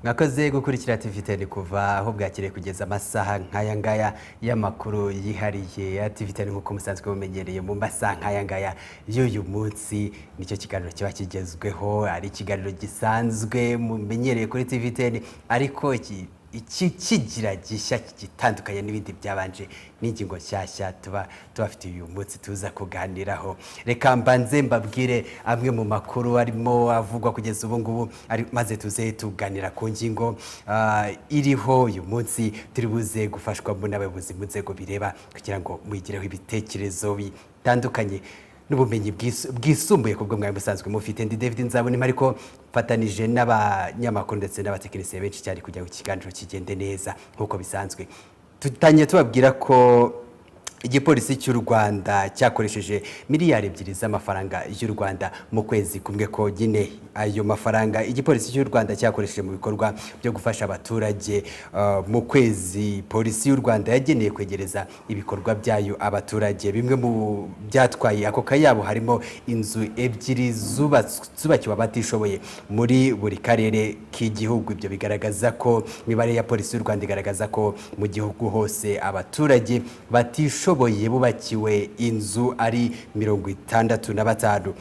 Mwakoze gukurikira TV10 kuva aho bwakire kugeza amasaha nkaya ngaya y'amakuru yihariye ya TV10 nkuko musanzwe mumenyereye mu masaha nkaya ngaya y'uyu munsi. Nicyo kiganiro kiba kigezweho, ari ikiganiro gisanzwe mumenyereye kuri TV10 ariko iki kigira gishya gitandukanye n'ibindi byabanje n'ingingo nshyashya tubafite uyu munsi tuza kuganiraho. Reka mbanze mbabwire amwe mu makuru arimo avugwa kugeza ubu ngubu, maze tuze tuganira ku ngingo iriho uyu munsi. Turi buze gufashwamo n'abayobozi mu nzego bireba kugira ngo muyigireho ibitekerezo bitandukanye n'ubumenyi bwisumbuye kubwo mwari musanzwe mufite. Ndi David Nzabonimpa ariko mfatanije n'abanyamakuru ndetse n'abatekinisiye benshi cyane kugira ngo ikiganiro kigende neza nk'uko bisanzwe. Tutanye tubabwira ko igipolisi cy'u Rwanda cyakoresheje miliyari 2 z'amafaranga y'u Rwanda mu kwezi kumwe ko nyine ayo mafaranga igipolisi cy'u Rwanda cyakoresheje mu bikorwa byo gufasha abaturage. Mu kwezi polisi y'u Rwanda yageneye kwegereza ibikorwa byayo abaturage. Bimwe mu byatwaye ako kayabo harimo inzu 2 zubakiwe abatishoboye muri buri karere k'igihugu. Ibyo bigaragaza ko imibare ya polisi y'u Rwanda igaragaza ko mu gihugu hose abaturage batishoboye bubakiwe inzu ari 65.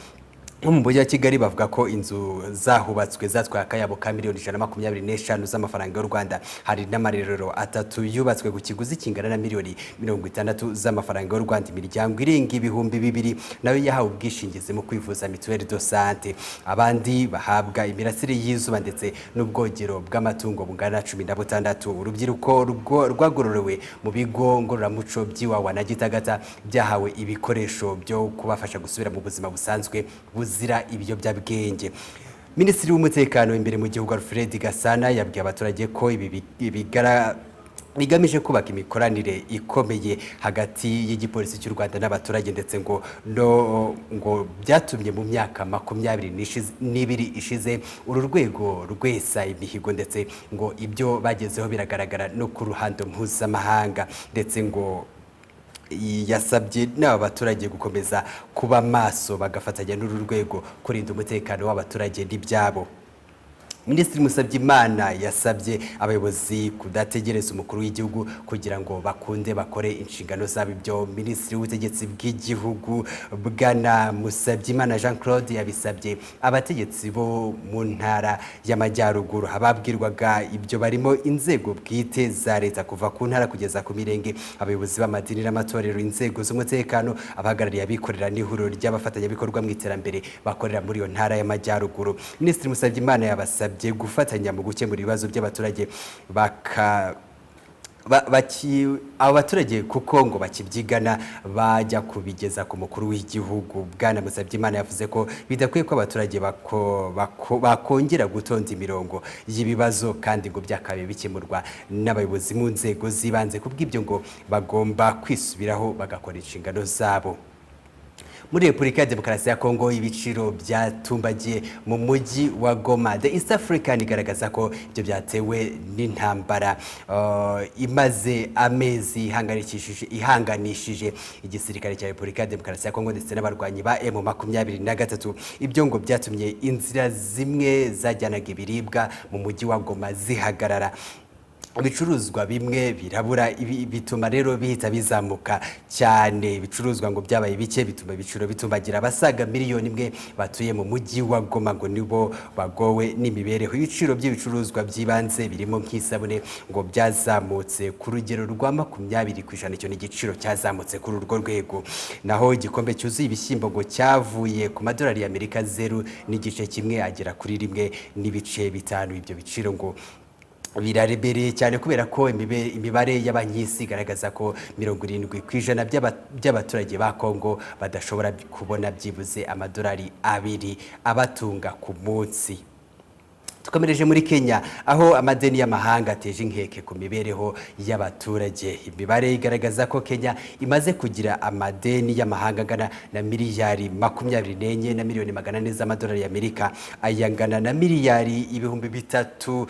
Mu mujyi wa Kigali bavuga ko inzu zahubatswe zatwaye akayabo ka miliyoni 125 z'amafaranga y'u Rwanda. Hari n'amarerero 3 yubatswe ku kiguzi kingana na miliyoni 60 z'amafaranga y'u Rwanda. Imiryango irenga ibihumbi 2 nayo yahawe ubwishingizi mu kwivuza mituelle de santé. Abandi bahabwa imirasire y'izuba ndetse n'ubwogero bw'amatungo bungana 16. Urubyiruko rwagororewe mu bigo ngororamuco by'Iwawa na Gitagata byahawe ibikoresho byo kubafasha gusubira mu buzima busanzwe zira ibiyobyabwenge. Minisitiri w'umutekano imbere mu gihugu Alfred Gasana yabwiye abaturage ko ibi bigamije kubaka imikoranire ikomeye hagati y'igipolisi cy'u Rwanda n'abaturage, ndetse ngo byatumye mu myaka 22 ishize uru rwego rwesa imihigo, ndetse ngo ibyo bagezeho biragaragara no ku ruhando mpuzamahanga. Ndetse ngo yasabye n'abaturage gukomeza kuba maso bagafatanya n'uru rwego kurinda umutekano w'abaturage n'ibyabo. Minisitiri Musabyimana yasabye abayobozi kudategereza umukuru w'igihugu kugira ngo bakunde bakore inshingano zabo. Ibyo Minisitiri w'ubutegetsi bw'igihugu Bwana Musabyimana Jean Claude yabisabye abategetsi bo mu ntara y'Amajyaruguru. Ababwirwaga ibyo barimo inzego bwite za leta kuva ku ntara kugeza ku mirenge, abayobozi b'amadini n'amatorero, inzego z'umutekano, abahagarariye abikorera n'ihuriro ry'abafatanyabikorwa mu iterambere bakorera muri iyo ntara y'Amajyaruguru. Minisitiri Musabyimana yabasabye gufatanya mu gukemura ibibazo by'abaturage abaturage kuko ngo bakibyigana bajya kubigeza ku mukuru w'igihugu. Bwana Musabyimana yavuze ko bidakwiye ko abaturage bakongera gutonda imirongo y'ibibazo, kandi ngo byakabaye bikemurwa n'abayobozi mu nzego zibanze. Kubw'ibyo ngo bagomba kwisubiraho bagakora inshingano zabo. Muri Repubulika ya Demokarasi ya Kongo ibiciro byatumbagiye mu mujyi wa Goma. The East African igaragaza ko ibyo byatewe n'intambara imaze amezi ihanganishije igisirikare cya Repubulika ya Demokarasi ya Kongo ndetse n'abarwanyi ba M23. Ibyo ngo byatumye inzira zimwe zajyanaga ibiribwa mu mujyi wa Goma zihagarara. Ibicuruzwa bimwe birabura, bituma rero bihita bizamuka cyane. Ibicuruzwa ngo byabaye bike bituma ibiciro bitumbagira. Abasaga miliyoni 1 batuye mu mujyi wa Goma ngo nibo bagowe n'imibereho. Ibiciro by'ibicuruzwa by'ibanze birimo nk'isabune ngo byazamutse ku rugero rwa 20%. Icyo ni igiciro cyazamutse kuri urwo rwego. Naho igikombe cyuzuye ibishyimbo ngo cyavuye ku madolari y'Amerika 0.1 agera kuri 1.5. Ibyo biciro ngo birarebereye cyane kubera ko imibare y'abanyisi igaragaza ko 70% by'abaturage ba Kongo badashobora kubona byibuze amadolari 2 abatunga ku munsi. Tukomereje muri Kenya aho amadeni y'amahanga ateje inkeke ku mibereho y'abaturage. Imibare igaragaza ko Kenya imaze kugira amadeni y'amahanga angana na miliyari 24 na miliyoni 400 z'amadolari y'Amerika, ayangana na miliyari 3,000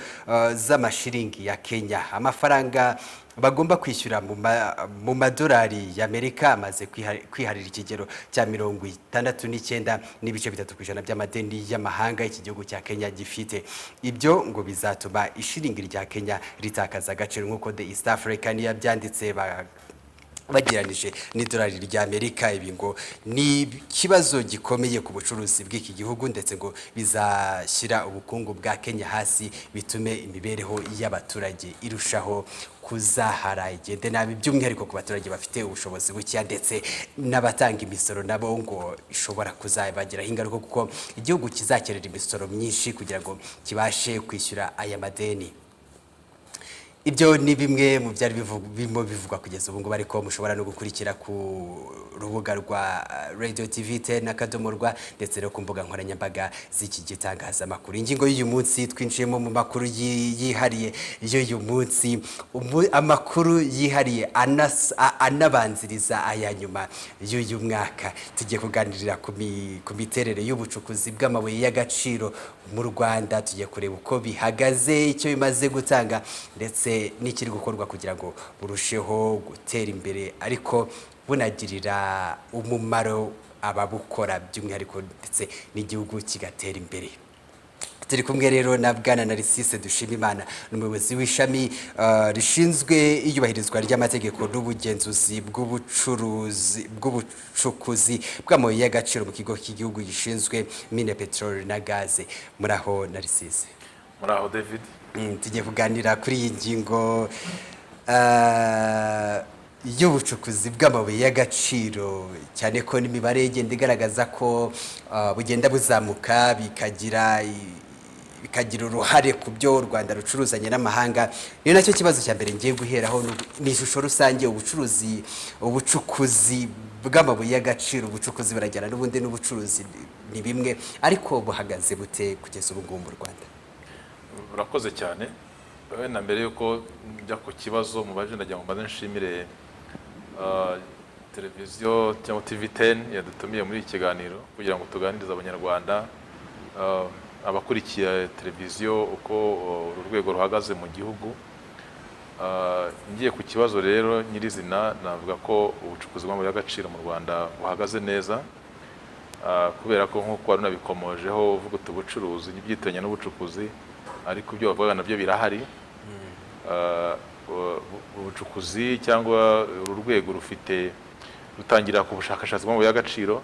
z'amashiringi ya Kenya. Amafaranga bagomba kwishyura mu madolari y'Amerika amaze kwiharira ikigero cya 69.3% by'amadeni y'amahanga iki gihugu cya Kenya gifite. Ibyo ngo bizatuma ishiringi rya Kenya ritakaza agaciro nk'uko The East African yabyanditse bagiranije n'idolari ry'Amerika. Ibi ngo ni kibazo gikomeye ku bucuruzi bw'iki gihugu ndetse ngo bizashyira ubukungu bwa Kenya hasi, bitume imibereho y'abaturage irushaho kuzahara igende nabi, by'umwihariko ku baturage bafite ubushobozi buke ndetse n'abatanga imisoro nabo ngo ishobora kuzabagiraho ingaruka kuko igihugu kizakerera imisoro myinshi kugira ngo kibashe kwishyura aya madeni. Ibyo ni bimwe mu byari bivugwa kugeza ubu ngubu, ariko mushobora no gukurikira ku rubuga rwa Radio TV 10 ndetse no ku mbuga nkoranyambaga z'iki gitangazamakuru. Ingingo y'uyu munsi twinjiyemo mu makuru yihariye y'uyu munsi, amakuru yihariye anabanziriza aya nyuma y'uyu mwaka. Tugiye kuganirira ku miterere y'ubucukuzi bw'amabuye y'agaciro mu Rwanda, tugiye kureba uko bihagaze, icyo bimaze gutanga ndetse n'ikiri gukorwa kugira ngo burusheho gutera imbere ariko bunagirira umumaro ababukora by'umwihariko ndetse n'igihugu kigatera imbere. Turi kumwe rero na Bwana Narcisse Dushimimana, n'umuyobozi w'ishami rishinzwe iyubahirizwa ry'amategeko n'ubugenzuzi bw'ubucukuzi bw'amabuye y'agaciro mu kigo cy'igihugu gishinzwe mine PETROL na gaze. Muraho Narcisse? Muraho David. Tugiye kuganira kuri iyi ngingo y'ubucukuzi bw'amabuye y'agaciro, cyane ko n'imibare igenda igaragaza ko bugenda buzamuka bikagira uruhare ku byo u Rwanda rucuruzanye n'amahanga. Niyo nacyo kibazo cya mbere ngiye guheraho, ni ishusho rusange ubucukuzi bw'amabuye y'agaciro. Ubucukuzi barajyana n'ubundi n'ubucuruzi ni bimwe, ariko buhagaze bute kugeza ubu ngubu mu Rwanda? Urakoze cyane. Na mbere yuko njya ku kibazo mubaje ndagira ngo mbaze nshimire televiziyo cyangwa TV10 yadutumiye muri iki kiganiro kugira ngo tuganirize abanyarwanda abakurikiye televiziyo uko urwego ruhagaze mu gihugu. Ngiye ku kibazo rero nyirizina, navuga ko ubucukuzi bw'amabuye y'agaciro mu Rwanda buhagaze neza, kubera ko nk'uko wari unabikomojeho uvuga ubucuruzi n'ibyitiranya n'ubucukuzi, ariko ibyo bavuga nabyo birahari. Ubucukuzi cyangwa uru rwego rutangira ku bushakashatsi bw'amabuye y'agaciro,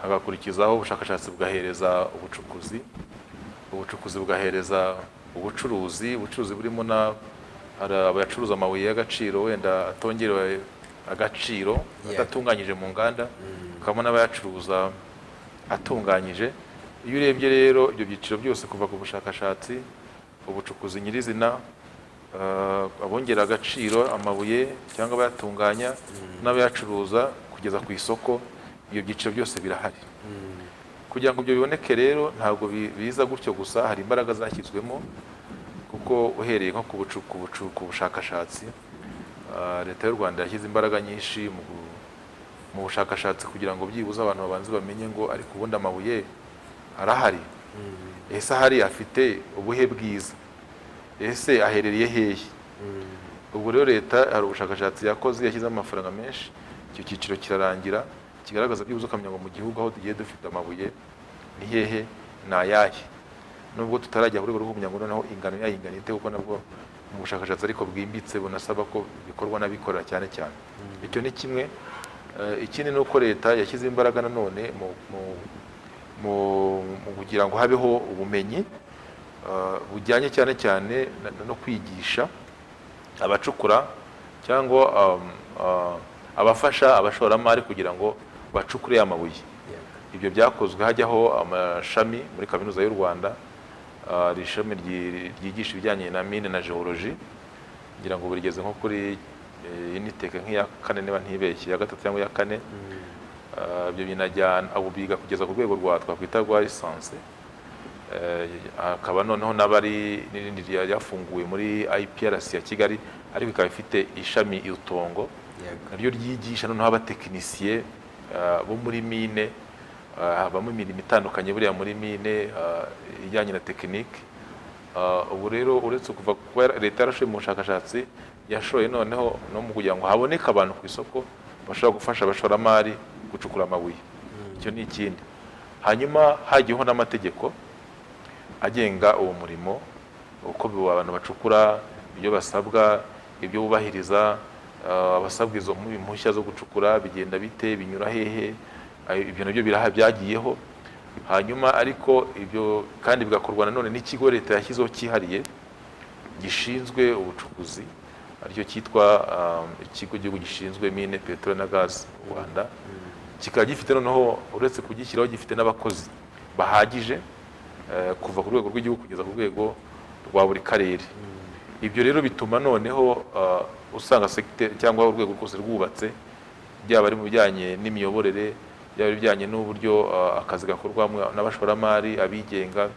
hagakurikizaho ubushakashatsi bugahereza ubucukuzi bugahereza ubucuruzi burimo abacuruza amabuye y'agaciro wenda atongerewe agaciro adatunganyije mu nganda, hakabamo n'abayacuruza atunganyije. Iyo urebye rero ibyo byiciro byose kuva ku bushakashatsi, ubucukuzi nyirizina, abongera agaciro amabuye cyangwa abayatunganya n'abayacuruza kugeza ku isoko, ibyo byiciro byose birahari. Kugira ngo ibyo biboneke rero ntabwo biza gutyo gusa, hari imbaraga zashyizwemo, kuko uhereye nko ku bushakashatsi, leta y'u Rwanda yashyize imbaraga nyinshi mu bushakashatsi kugira ngo byibuze abantu babanze bamenye ngo ariko ubundi amabuye arahari, ese ahari afite ubuhe bwiza, ese aherereye hehe? Ubwo rero leta hari ubushakashatsi yakoze, yashyizeho amafaranga menshi, icyo cyiciro kirarangira, kigaragaza byibuze ukamenya ngo mu gihugu aho tugiye dufite amabuye ni hehe, ni ayahe. Nubwo tutarajya kuri rwo kumenya ngo noneho ingano yayingana ite, kuko nabwo mu bushakashatsi ariko bwimbitse bunasaba ko bikorwa n'abikorera cyane cyane. Icyo ni kimwe. Ikindi ni uko leta yashyize imbaraga nanone mu kugira ngo habeho ubumenyi bujyanye cyane cyane no kwigisha abacukura cyangwa abafasha abashoramari kugira ngo bacukure amabuye. Ibyo byakozwe hajyaho amashami muri kaminuza y'u Rwanda, ishami ryigisha ibijyanye na mine na geology, ngira ngo burigeze nko kuri IMITERERE nk'iya 4 niba ntibeshye, ya 3 cyangwa ya 4. Ibyo binajyana abo biga kugeza ku rwego twakwita rwa lisansi, akaba noneho n'abari n'irindi ryafunguwe muri IPRC ya Kigali ariko ikaba ifite ishami Irutongo naryo ryigisha noneho abatekinisiye bo muri mine habamo imirimo itandukanye buriya muri mine ijyanye na tekinike. Ubu rero uretse kuva kuba leta yarashoye mu bushakashatsi yashoye noneho no mu kugira ngo haboneke abantu ku isoko bashobora gufasha abashoramari gucukura amabuye. Icyo ni ikindi. Hanyuma hagiyeho n'amategeko agenga uwo murimo uko abantu bacukura, ibyo basabwa, ibyo bubahiriza, abasabwa izo impushya zo gucukura bigenda bite, binyura hehe, ibyo nabyo byagiyeho. Hanyuma ariko ibyo kandi bigakorwa nanone n'ikigo leta yashyizeho cyihariye gishinzwe ubucukuzi aricyo cyitwa ikigo gihugu gishinzwe mine petrol na gaz Rwanda. Kikaba gifite noneho uretse kugishyiraho gifite n'abakozi bahagije kuva ku rwego rw'igihugu kugeza ku rwego rwa buri karere. Ibyo rero bituma noneho usanga secteur cyangwa urwego rwose rwubatse byaba ari mu bijyanye n'imiyoborere, byaba bijyanye n'uburyo akazi gakorwamo n'abashoramari abigenga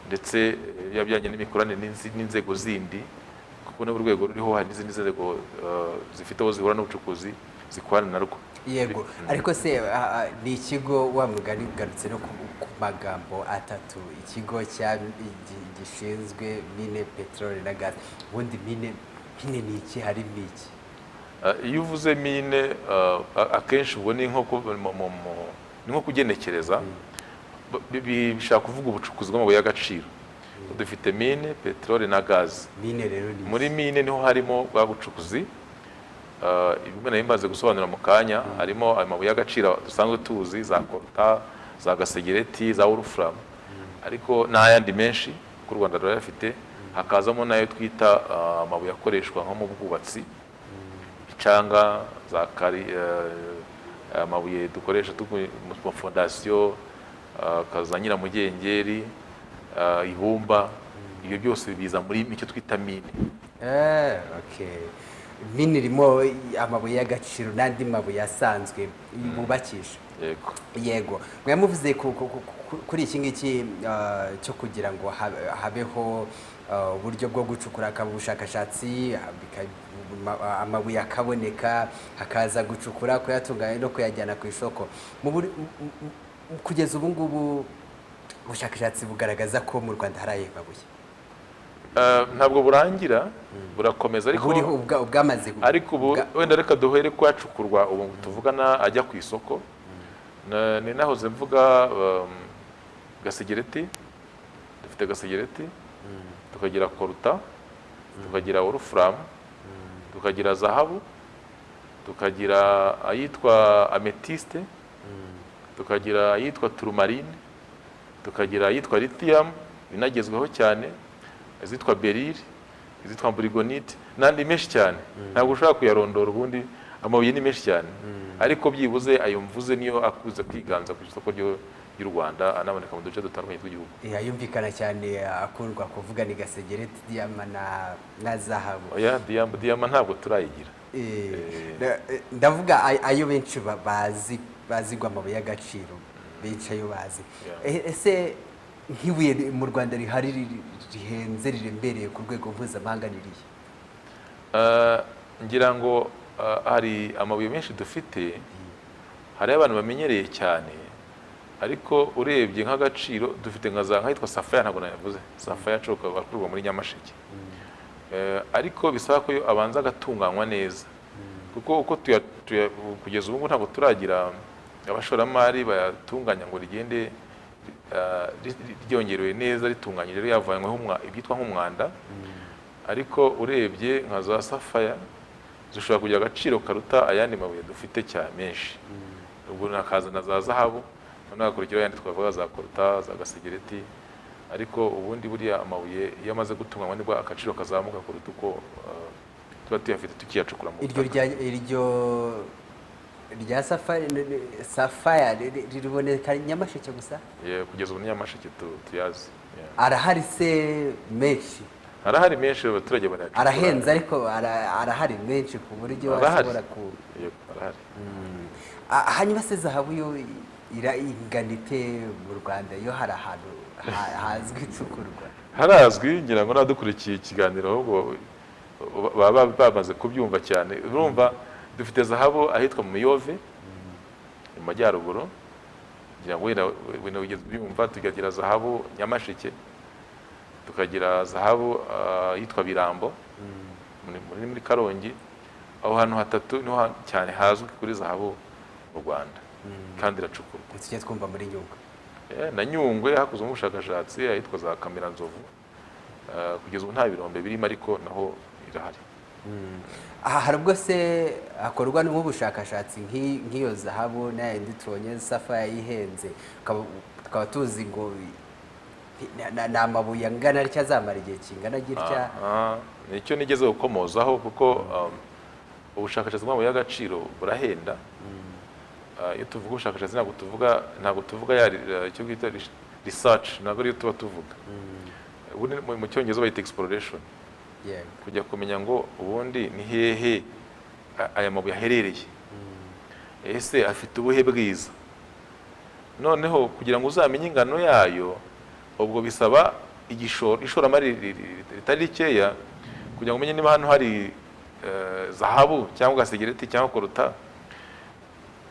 ndetse byabijyanye n'imikoranire n'inzego zindi, kuko n'urwego ruriho hari n'izindi nzego zifite aho zihura n'ubucukuzi zikorana narwo. Yego, ariko se ni ikigo wa mugani ugarutse no ku magambo atatu, ikigo gishinzwe mine petrol na gas. Ubundi mine ni iki, hari n'iki? Iyo uvuze mine akenshi ubwo ni nko kugenekereza, bishaka kuvuga ubucukuzi bw'amabuye y'agaciro. Dufite mine petrol na gas. Mine rero ni muri mine niho harimo bwa bucukuzi ibimwe na bimaze gusobanura mu kanya, harimo amabuye y'agaciro dusanzwe tuzi za colta, za gasegereti, za wolfram, ariko n'ayandi menshi ku Rwanda rurayafite. Hakazamo nayo twita amabuye akoreshwa nko mu bwubatsi, icanga, za kari, amabuye dukoresha mu fondation, kaza nyiramugengeri, ibumba. Ibyo byose biza muri icyo twita mine. Okay. Mine irimo amabuye y'agaciro n'andi mabuye asanzwe bubakisha. Yego, mwamuvuze kuri iki ngiki cyo kugira ngo habeho uburyo bwo gucukura, akaba ubushakashatsi, amabuye akaboneka, hakaza gucukura, kuyatunganya no kuyajyana ku isoko. Kugeza ubu ngubu ubushakashatsi bugaragaza ko mu Rwanda hari ayo mabuye. Ntabwo burangira, burakomeza, ariko ubu wenda reka duhere kwacukurwa ubu tuvugana ajya ku isoko. Ni nahoze mvuga gasegereti, dufite gasegereti, tukagira colta, tukagira wolfram, tukagira zahabu, tukagira ayitwa amethyste, tukagira ayitwa tourmaline, tukagira ayitwa lithium binagezweho cyane, izitwa beryl, izitwa brigonite n'andi menshi cyane. Ntabwo ushaka kuyarondora, ubundi amabuye ni menshi cyane, ariko byibuze ayo mvuze niyo akuze kwiganza ku isoko ry'u Rwanda, anaboneka mu duce dutandukanye tw'igihugu. Yumvikana cyane akundwa kuvuga ni gasegereti, diyama na zahabu. Oya, diyama ntabwo turayigira. Ndavuga ayo benshi bazigwa amabuye y'agaciro, benshi ayo bazi. Ese nk'ibuye mu Rwanda rihari rihenze rirembereye ku rwego mpuzamahanga niriye? Ngira ngo hari amabuye menshi dufite, hari abantu bamenyereye cyane, ariko urebye nk'agaciro dufite nk'ahitwa sapphire, ntabwo nayavuze. Sapphire akorwa muri Nyamasheke, ariko bisaba ko abanza agatunganywa neza, kuko uko kugeza ubu ntabwo turagira abashoramari bayatunganya ngo rigende ryongerewe neza ritunganyije, rero yavanyweho ibyitwa nk'umwanda. Ariko urebye nka za sapphire zishobora kugira agaciro karuta ayandi mabuye dufite cyane menshi. Ubwo nakaza na za zahabu, nagakurikiraho ayandi twavuga za colta, za gasegereti, ariko ubundi buriya amabuye iyo amaze gutunganywa nibwo agaciro kazamuka kuruta uko tuba tuyafite tukiyacukura mu butaka. Iryo rya sapphire riboneka Nyamasheke gusa? Kugeza ubu Nyamasheke tuyazi. Arahari se menshi? Arahari menshi, abaturage barayacukura. Arahenze ariko arahari menshi ku buryo bashobora ku. Arahari. Hanyuma se zahabu yo ingana ite mu Rwanda? Yo hari ahantu hazwi icukurwa? Harazwi, ngira ngo nadukurikiye ikiganiro ahubwo baba bamaze kubyumva cyane. Urumva dufite zahabu ahitwa mu Miyove mu majyaruguru, ngira ngo wenda wigeze byumva. Tukagira zahabu Nyamasheke, tukagira zahabu yitwa Birambo muri Karongi. Aho hantu hatatu niho cyane hazwi kuri zahabu mu Rwanda, kandi iracukurwa. Tujye twumva muri Nyungwe. Na Nyungwe hakozwe ubushakashatsi ahitwa za Kamiranzovu, kugeza ubu nta birombe birimo, ariko naho irahari. Aha hari ubwo se hakorwa n'ubushakashatsi nk'iyo zahabu n'ayindi tubonye safa yihenze, tukaba tuzi ngo ni amabuye angana atya azamara igihe kingana gitya? Nicyo nigeze gukomozaho, kuko ubushakashatsi bw'amabuye y'agaciro burahenda. Iyo tuvuga ubushakashatsi ntabwo tuvuga icyo bita research, ntabwo ariyo tuba tuvuga. Mu cyongereza bayita exploration, kujya kumenya ngo ubundi ni hehe aya mabuye aherereye, ese afite ubuhe bwiza. Noneho kugira ngo uzamenye ingano yayo, ubwo bisaba ishoramari ritari rikeya, kugira ngo umenye niba hano hari zahabu cyangwa gasegereti cyangwa koruta,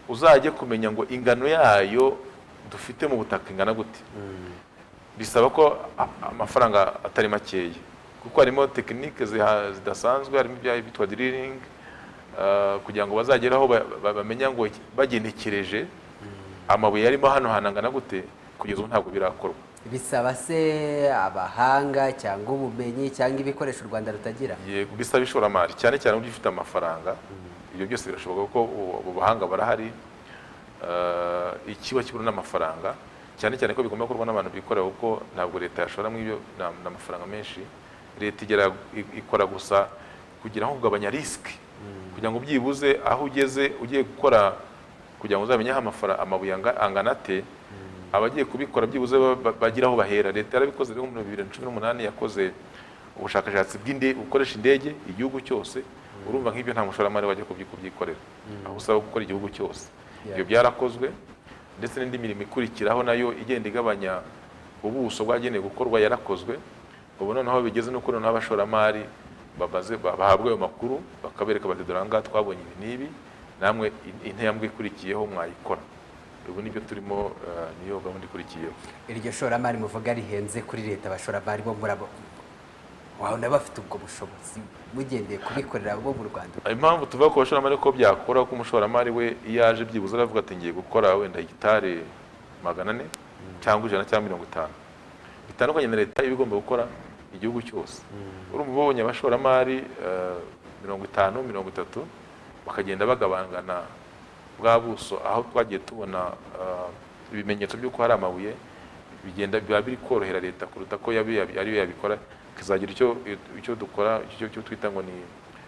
uzajye kumenya ngo ingano yayo dufite mu butaka ingana gute. Bisaba ko amafaranga atari makeya, kuko harimo tekinike zidasanzwe, harimo ibya bitwa drilling, kugira ngo bazageraho bamenya ngo bagenekereje amabuye arimo hano hanangana gute. Kugeza ubu ntabwo birakorwa. Bisaba se abahanga cyangwa ubumenyi cyangwa ibikoresho u Rwanda rutagira? Yego, bisaba ishoramari cyane cyane uburyo ufite amafaranga. Ibyo byose birashoboka kuko ubuhanga barahari. Ikiba kibura n'amafaranga, cyane cyane ko bigomba gukorwa n'abantu bikorera, kuko ntabwo leta yashoramo ibyo n'amafaranga menshi. Leta ikora gusa kugira ngo kugabanya risk, kugira ngo byibuze aho ugeze ugiye gukora, kugira ngo uzamenye aho amabuye angana ate, abagiye kubikora byibuze bagira aho bahera. Leta yarabikoze rero mu 2018, yakoze ubushakashatsi bukoresha indege igihugu cyose. Urumva nk'ibyo nta mushoramari wajya kubyikorera, aho usaba gukora igihugu cyose. Ibyo byarakozwe, ndetse n'indi mirimo ikurikiraho nayo igenda igabanya ubuso bwagenewe gukorwa yarakozwe. Ubu noneho bigeze no kuri abashoramari bahabwa ayo makuru, bakabereka bati dore aha twabonye ibi n'ibi, namwe intambwe ikurikiyeho mwayikora. Ubu nibyo turimo, niyo gahunda ikurikiyeho. Iryo shoramari muvuga rihenze kuri leta, abashoramari bo murabo wabona bafite ubwo bushobozi mugendeye kubikorera bo mu Rwanda? Impamvu tuvuga ko abashoramari ko byakora, ko umushoramari we iyo aje byibuze aravuga ati ngiye gukora wenda hegitari 400 cyangwa 100 cyangwa 50, bitandukanye na leta ibigomba gukora igihugu cyose. Urumva ubonye abashoramari 50 30 bakagenda bagabangana bwa buso, aho twagiye tubona ibimenyetso by'uko hari amabuye, bigenda biba biri korohera leta kuruta ko ariyo yabikora. Kizagira icyo dukora, icyo twita ngo ni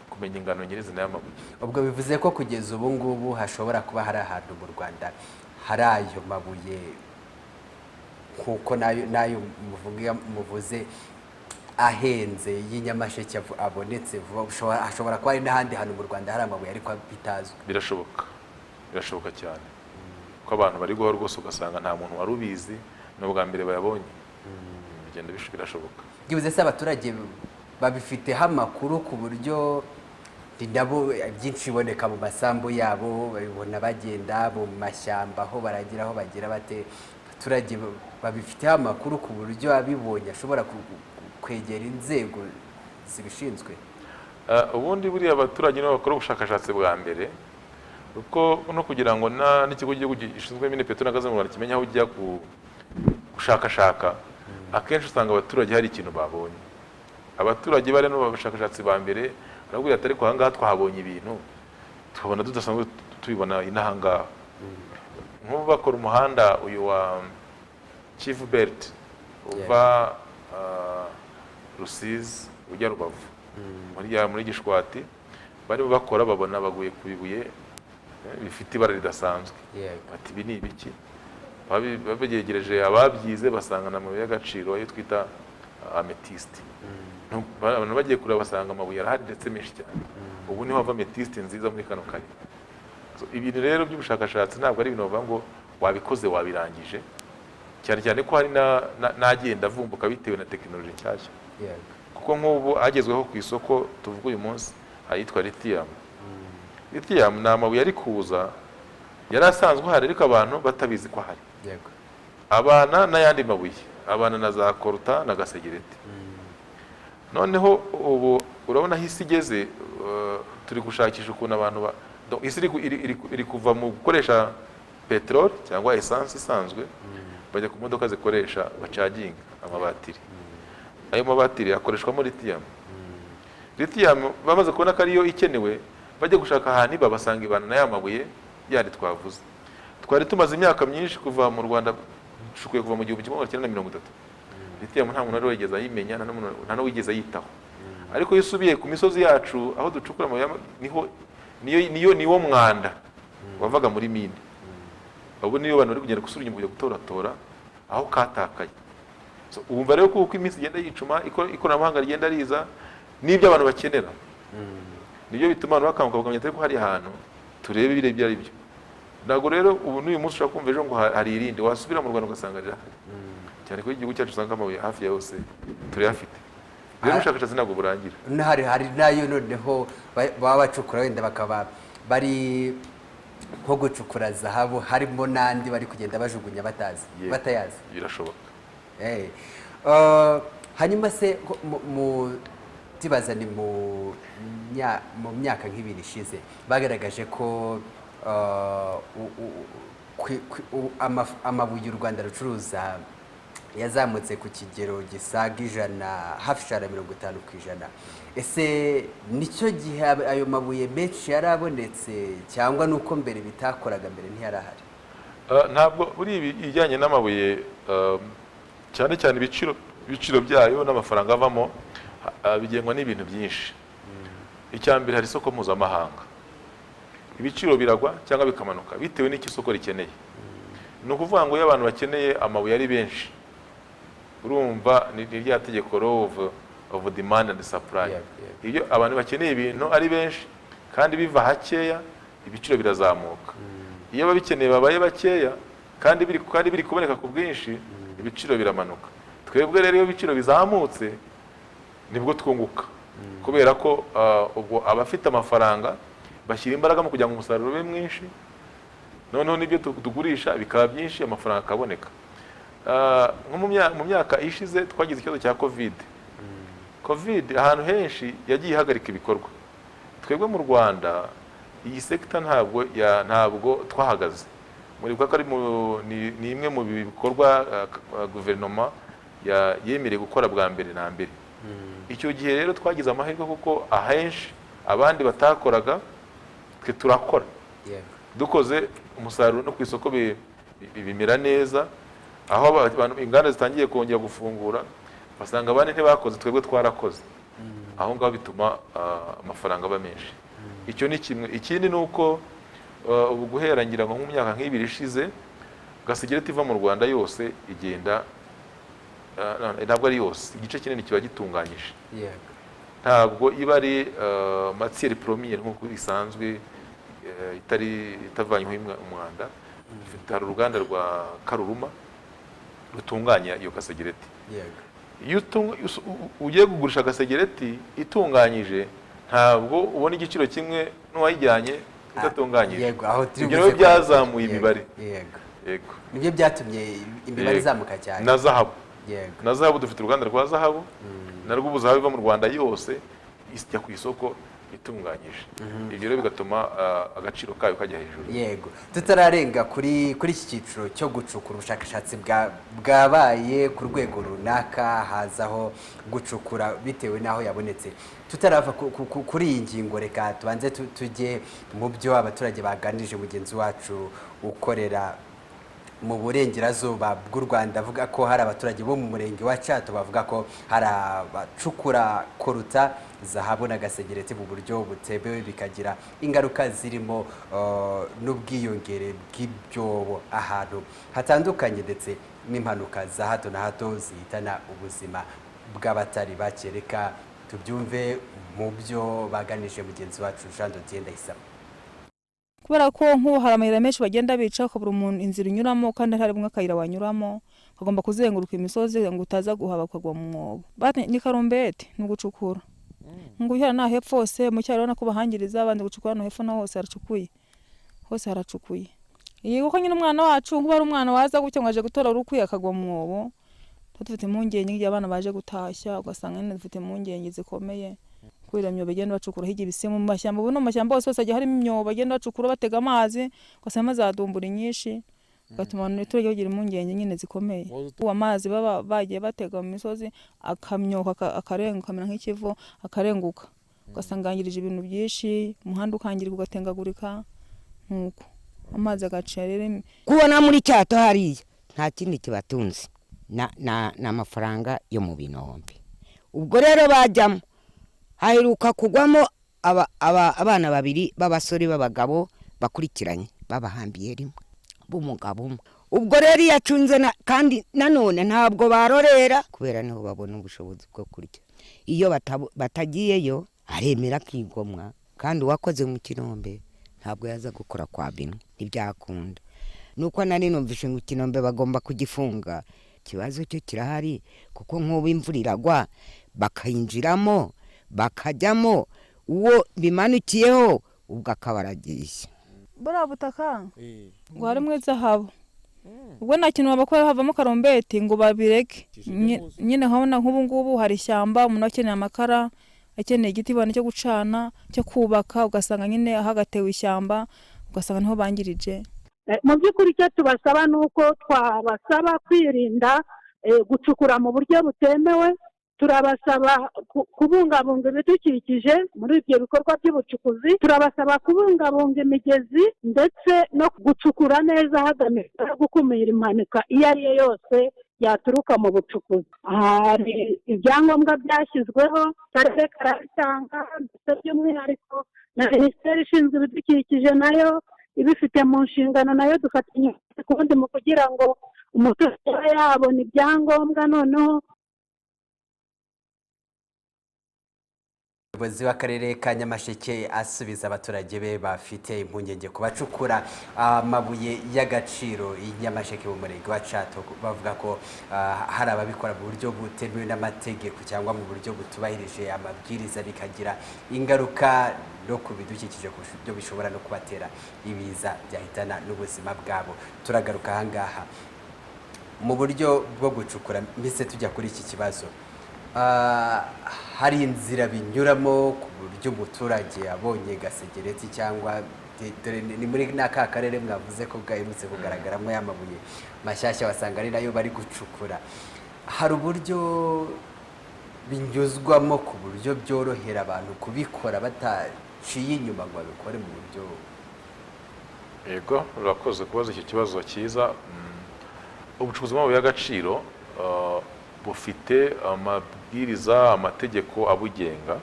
kumenya ingano nyirizina y'amabuye. Ubwo bivuze ko kugeza ubu ngubu hashobora kuba hari ahantu mu Rwanda hari ayo mabuye kuko nayo muvuze ahenze y'Inyamasheke abonetse vuba. Hashobora kuba hari n'ahandi hantu mu Rwanda hari amabuye ariko bitazwi. Birashoboka cyane ko abantu bari guhora rwose, ugasanga nta muntu wari ubizi, n'ubwa mbere bayabonye. Bigenda birashoboka. Gibuze se abaturage babifiteho amakuru ku buryo nabo byinshi biboneka mu masambu yabo, babibona bagenda mu mashyamba aho baragira aho bagira bate. Abaturage babifiteho amakuru ku buryo abibonye ashobora kwegera inzego zibishinzwe. Ubundi buriya abaturage nibo bakora ubushakashatsi bwa mbere, kuko no kugira ngo n'ikigo cy'igihugu gishinzwe PETROL n'agaze mu Rwanda kimenya aho ujya gushakashaka, akenshi usanga abaturage hari ikintu babonye. Abaturage bari no bashakashatsi ba mbere barabwira ati ariko ahangaha twahabonye ibintu tukabona tudasanzwe tubibona inahangaha. Nk'ubu bakora umuhanda uyu wa Chief Belt uva Rusizi ujya Rubavu muri Gishwati, barimo bakora babona baguye ku bibuye bifite ibara ridasanzwe. Ati ibi ni ibiki? Babegereje ababyize basanga amabuye y'agaciro ayo twita amethyst. Abantu bagiye kureba basanga amabuye arahari ndetse menshi cyane. Ubu niho hava amethyst nziza muri kano kare. Ibintu rero by'ubushakashatsi ntabwo ari ibintu bavuga ngo wabikoze wabirangije. cyane cyane ko hari n'agenda avumbuka bitewe na tekinoloji nshyashya. Kuko nk'ubu agezweho ku isoko tuvuga uyu munsi ayitwa lithium. Lithium ni amabuye ari kuza yari asanzwe hari ariko abantu batabizi ko ahari. Abana n'ayandi mabuye, abana na za koruta na gasegereti. Noneho ubu urabona hisi igeze, turi gushakisha ukuntu abantu isi iri kuva mu gukoresha petrol cyangwa essence isanzwe bajya ku modoka zikoresha bacaginga amabatiri. Ayo mabatiri akoreshwamo lithium. Lithium bamaze kubona ko ariyo ikenewe, bajya gushaka ahantu babasanga ibana na ya mabuye yandi twavuze. Twari tumaze imyaka myinshi kuva mu Rwanda, shukuye kuva mu 1930. Lithium nta muntu wigeze ayimenya, nta no wigeze ayitaho. Ariko iyo usubiye ku misozi yacu aho ducukura niwo mwanda wavaga muri mine. Ubu niyo abantu bari kugenda gusura inyuma kujya gutoratora aho katakaye. Ubumva rero ko uko iminsi igenda yicuma, ikoranabuhanga rigenda riza n'ibyo abantu bakenera. Nibyo bituma abantu bakanguka bakamenya ko hari ahantu turebe ibire ibyo ari byo. Ntabwo rero ubu n'uyu munsi ushaka kumva ejo ngo hari irindi wasubira mu Rwanda ugasanga rirahari. Cyane ko igihugu cyacu usanga amabuye hafi ya yose turayafite. Rero ubushakashatsi ntabwo burangira. Hari nayo noneho baba bacukura wenda bakaba bari nko gucukura zahabu, harimo n'andi bari kugenda bajugunya batayazi. Birashoboka. Hanyuma se tibaza ni mu myaka nk'ibiri ishize bagaragaje ko amabuye u Rwanda rucuruza yazamutse ku kigero gisaga hafi ijana 50%. Ese nicyo gihe ayo mabuye menshi yarabonetse cyangwa nuko mbere bitakoraga mbere ntiyarahari? Ntabwo buri ibijyanye n'amabuye cyane cyane ibiciro byayo n'amafaranga avamo bigengwa n'ibintu byinshi. Icyambere hari isoko mpuzamahanga. Ibiciro biragwa cyangwa bikamanuka bitewe n'iki isoko rikeneye. Ni ukuvuga ngo iyo abantu bakeneye amabuye ari benshi, urumva ni rya tegeko law of demand and supply. Iyo abantu bakeneye ibintu ari benshi kandi biva hakeya, ibiciro birazamuka. Iyo babikeneye babaye bakeya kandi biri kuboneka ku bwinshi, ibiciro biramanuka. Twebwe rero iyo ibiciro bizamutse nibwo twunguka, kubera ko ubwo abafite amafaranga bashyira imbaraga mu kugira ngo umusaruro ube mwinshi, noneho nibyo tugurisha bikaba byinshi, amafaranga akaboneka. Nko mu myaka ishize twagize ikibazo cya covid ahantu henshi yagiye ihagarika ibikorwa. Twebwe mu Rwanda iyi sector ntabwo twahagaze. Muri ko ni imwe mu bikorwa guverinoma yemereye gukora bwa mbere na mbere. Icyo gihe rero twagize amahirwe kuko ahenshi abandi batakoraga, twe turakora. Dukoze umusaruro no ku isoko bimera neza, aho inganda zitangiye kongera gufungura basanga abandi ntibakoze, twebwe twarakoze. Aho ngaho bituma amafaranga aba menshi. Icyo ni kimwe. Ikindi nuko ubu guhera ngira ngo mu myaka nk'ibiri ishize gasegereti iva mu Rwanda yose igenda, ntabwo ari yose, igice kinini kiba gitunganyije. Ntabwo iba ari matière première nk'uko isanzwe itavanyweho umwanda. Hari uruganda rwa Karuruma rutunganya iyo gasegereti. Iyo ugiye kugurisha gasegereti itunganyije, ntabwo ubona igiciro kimwe n'uwayijyanye idatunganyije. Ibyo rero byazamuye imibare. Nibyo byatumye imibare izamuka cyane. Na zahabu dufite uruganda rwa zahabu, narwo ubu zahabu iva mu Rwanda yose ijya ku isoko itunganyije. Ibyo rero bigatuma agaciro kayo kajya hejuru. Tutararenga kuri iki cyiciro cyo gucukura, ubushakashatsi bwabaye ku rwego runaka, hazaho gucukura bitewe n'aho yabonetse. Tutarava kuri iyi ngingo, reka tubanze tujye mu byo abaturage baganirije mugenzi wacu ukorera mu burengerazuba bw'u Rwanda, avuga ko hari abaturage bo mu murenge wa Cyato bavuga ko hari abacukura koruta, zahabu na gasegereti mu buryo butemewe, bikagira ingaruka zirimo n'ubwiyongere bw'ibyobo ahantu hatandukanye, ndetse n'impanuka za hato na hato zihitana ubuzima bw'abatari bake. Reka tubyumve mu byo baganije mugenzi wacu Jean Dodier Ndayisaba. kubera ko nk'ubu hari amayira menshi bagenda bica ukabura umuntu inzira unyuramo kandi hari bumwe akayira wanyuramo bagomba kuzenguruka imisozi ngo utaza guhaba ukagwa mu mwobo. Ni karumbete ni ugucukura ngo uhera na hepfo hose mu cyaro ubona ko bahangiriza abandi gucukura no hepfo na hose haracukuye, hose haracukuye. Iyi kuko nyine umwana wacu kuba ari umwana waza gutyo ngo aje gutora urukwiye akagwa mu mwobo, dufite impungenge igihe abana baje gutashya ugasanga nyine dufite impungenge zikomeye kubera imyobo bagenda bacukura hirya ibisimu mu mashyamba. Ubu no mu mashyamba hose hose harimo imyobo bagenda bacukura batega amazi ugasanga zadumbura nyinshi gatuma abaturage bagira impungenge nyine zikomeye. Uwo amazi baba bagiye batega mu misozi akamyoka akarenga kamera nk'ikivu akarenguka ugasanga yangirije ibintu byinshi, umuhanda ukangirika ugatengagurika nuko amazi agaca rero. Kubona muri cyato hariya nta kindi kibatunze na amafaranga yo mu binombe. Ubwo rero bajyamo haheruka kugwamo abana babiri b'abasore b'abagabo bakurikiranye babahambiye rimwe b'umugabo umwe. Ubwo rero yacunze kandi nanone ntabwo barorera kubera niho babona ubushobozi bwo kurya. Iyo batagiyeyo aremera kigomwa kandi wakoze mu kinombe ntabwo yaza gukora kwa bino ntibyakunda. Nuko nari numvishe ngo kinombe bagomba kugifunga. Kibazo cyo kirahari kuko nk'ubu imvura iragwa bakayinjiramo bakajyamo uwo bimanukiyeho ubwo akabaragisha. Bora butaka ngo hari mwiza habo ubwo nta kintu babakora havamo karombeti ngo babireke nyine. Nkabona nk'ubu ngubu hari ishyamba umuntu akeneye amakara akeneye igiti bane cyo gucana cyo kubaka ugasanga nyine hagatewe ishyamba ugasanga niho bangirije. Mu by'ukuri icyo tubasaba ni uko twabasaba kwirinda gucukura mu buryo butemewe. Turabasaba kubungabunga ibidukikije muri ibyo bikorwa by'ubucukuzi. Turabasaba kubungabunga imigezi ndetse no gucukura neza hagamijwe gukumira impanuka iyo ari yo yose yaturuka mu bucukuzi. Hari ibyangombwa byashyizweho akarere karabitanga ndetse by'umwihariko na minisiteri ishinzwe ibidukikije nayo ibifite mu nshingano nayo dufatanya kubundi mu kugira ngo umuturage yabona ibyangombwa. Noneho umuyobozi w'akarere ka Nyamasheke asubiza abaturage be bafite impungenge ku bacukura amabuye y'agaciro i Nyamasheke mu murenge wa Cato. Bavuga ko hari ababikora mu buryo butemewe n'amategeko cyangwa mu buryo butubahirije amabwiriza bikagira ingaruka no ku bidukikije ku buryo bishobora no kubatera ibiza byahitana n'ubuzima bwabo. Turagaruka ahangaha mu buryo bwo gucukura mbese tujya kuri iki kibazo. Hari inzira binyuramo ku buryo umuturage abonye gasegereti cyangwa ni muri n'aka karere mwavuze ko bwaherutse kugaragaramo y'amabuye mashyashya wasanga ari nayo bari gucukura. Hari uburyo binyuzwamo ku buryo byorohera abantu kubikora bataciye inyuma ngo babikore mu buryo. Yego, urakoze kubaza iki kibazo cyiza. Ubucukuzi bw'amabuye y'agaciro bufite amabwiriza amategeko abugenga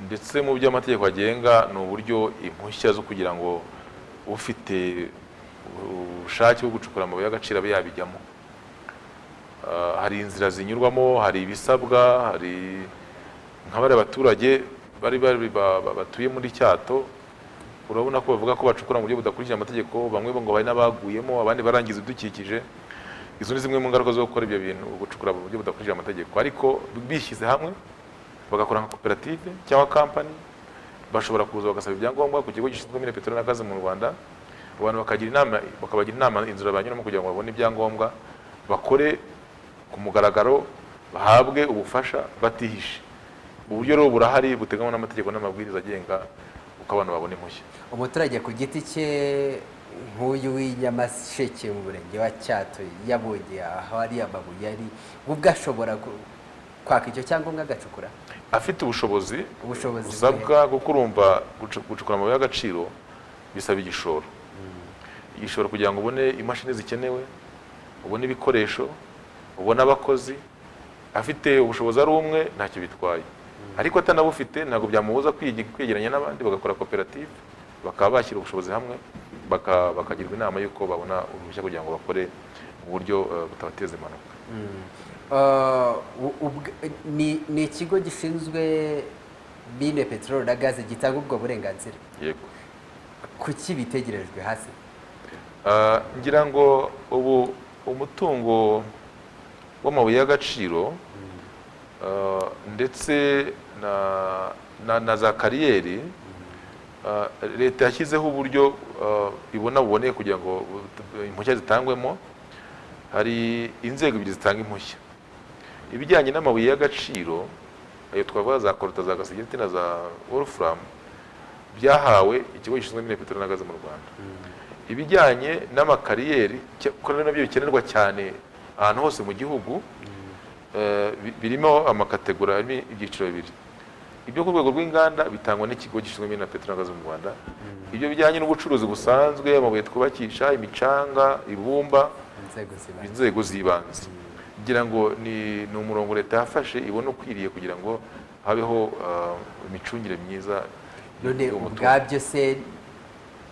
ndetse mu byo amategeko agenga ni uburyo impushya zo kugira ngo ufite ubushake bwo gucukura amabuye y'agaciro abe yabijyamo. Hari inzira zinyurwamo, hari ibisabwa, hari nk'abari abaturage batuye muri Cyato urabona ko bavuga ko bacukura mu buryo budakurikije amategeko. Bamwe ngo bari n'abaguyemo abandi barangiza ibidukikije. Izo ni zimwe mu ngaruka zo gukora ibyo bintu gucukura mu buryo budakurikije amategeko. Ariko bishyize hamwe bagakora nka koperative cyangwa kampani bashobora kuza bagasaba ibyangombwa ku kigo gishinzwe PETROL na gaze mu Rwanda. Abantu bakabagira inama inzira banyuramo kugira ngo babone ibyangombwa bakore ku mugaragaro bahabwe ubufasha batihishe. Uburyo rero burahari buteganywa n'amategeko n'amabwiriza agenga uko abantu babona impushya. Umuturage ku giti cye nk'uyu w'Inyamasheke mu murenge wa Cyato yabonye aho ari amabuye ari ubwo ashobora kwaka icyo cyangombwa agacukura afite ubushobozi busabwa kuko urumva gucukura amabuye y'agaciro bisaba igishoro. Igishoro kugira ngo ubone imashini zikenewe, ubone ibikoresho, ubone abakozi. Afite ubushobozi ari umwe ntacyo bitwaye, ariko atanabufite ntabwo byamubuza kwegeranya n'abandi bagakora koperative bakaba bashyira ubushobozi hamwe bakagirwa inama y'uko babona uruhushya kugira ngo bakore mu buryo butabateza impanuka. Ni ikigo gishinzwe mine peteroli na gaze gitanga ubwo burenganzira. Yego. kuki bitegerejwe hasi? ngira ngo ubu umutungo w'amabuye y'agaciro ndetse na za kariyeri leta yashyizeho uburyo buboneye kugira ngo impushya zitangwemo. Hari inzego ebyiri zitanga impushya. Ibijyanye n'amabuye y'agaciro ayo twavuga za Korota, za Gasegereti na za Wolfram byahawe ikigo gishinzwe imine peteroli na gaze mu Rwanda. Ibijyanye n'amakariyeri kuko nabyo bikenerwa cyane ahantu hose mu gihugu, birimo amakategori arimo ibyiciro bibiri. Ibyo ku rwego rw'inganda bitangwa n'ikigo gishinzwe imine peteroli na gaze mu Rwanda. Ibyo bijyanye n'ubucuruzi busanzwe, amabuye twubakisha, imicanga, ibumba, inzego z'ibanze. Ngira ngo ni umurongo leta yafashe ibona ukwiriye kugira ngo habeho imicungire myiza. None ubwabyo se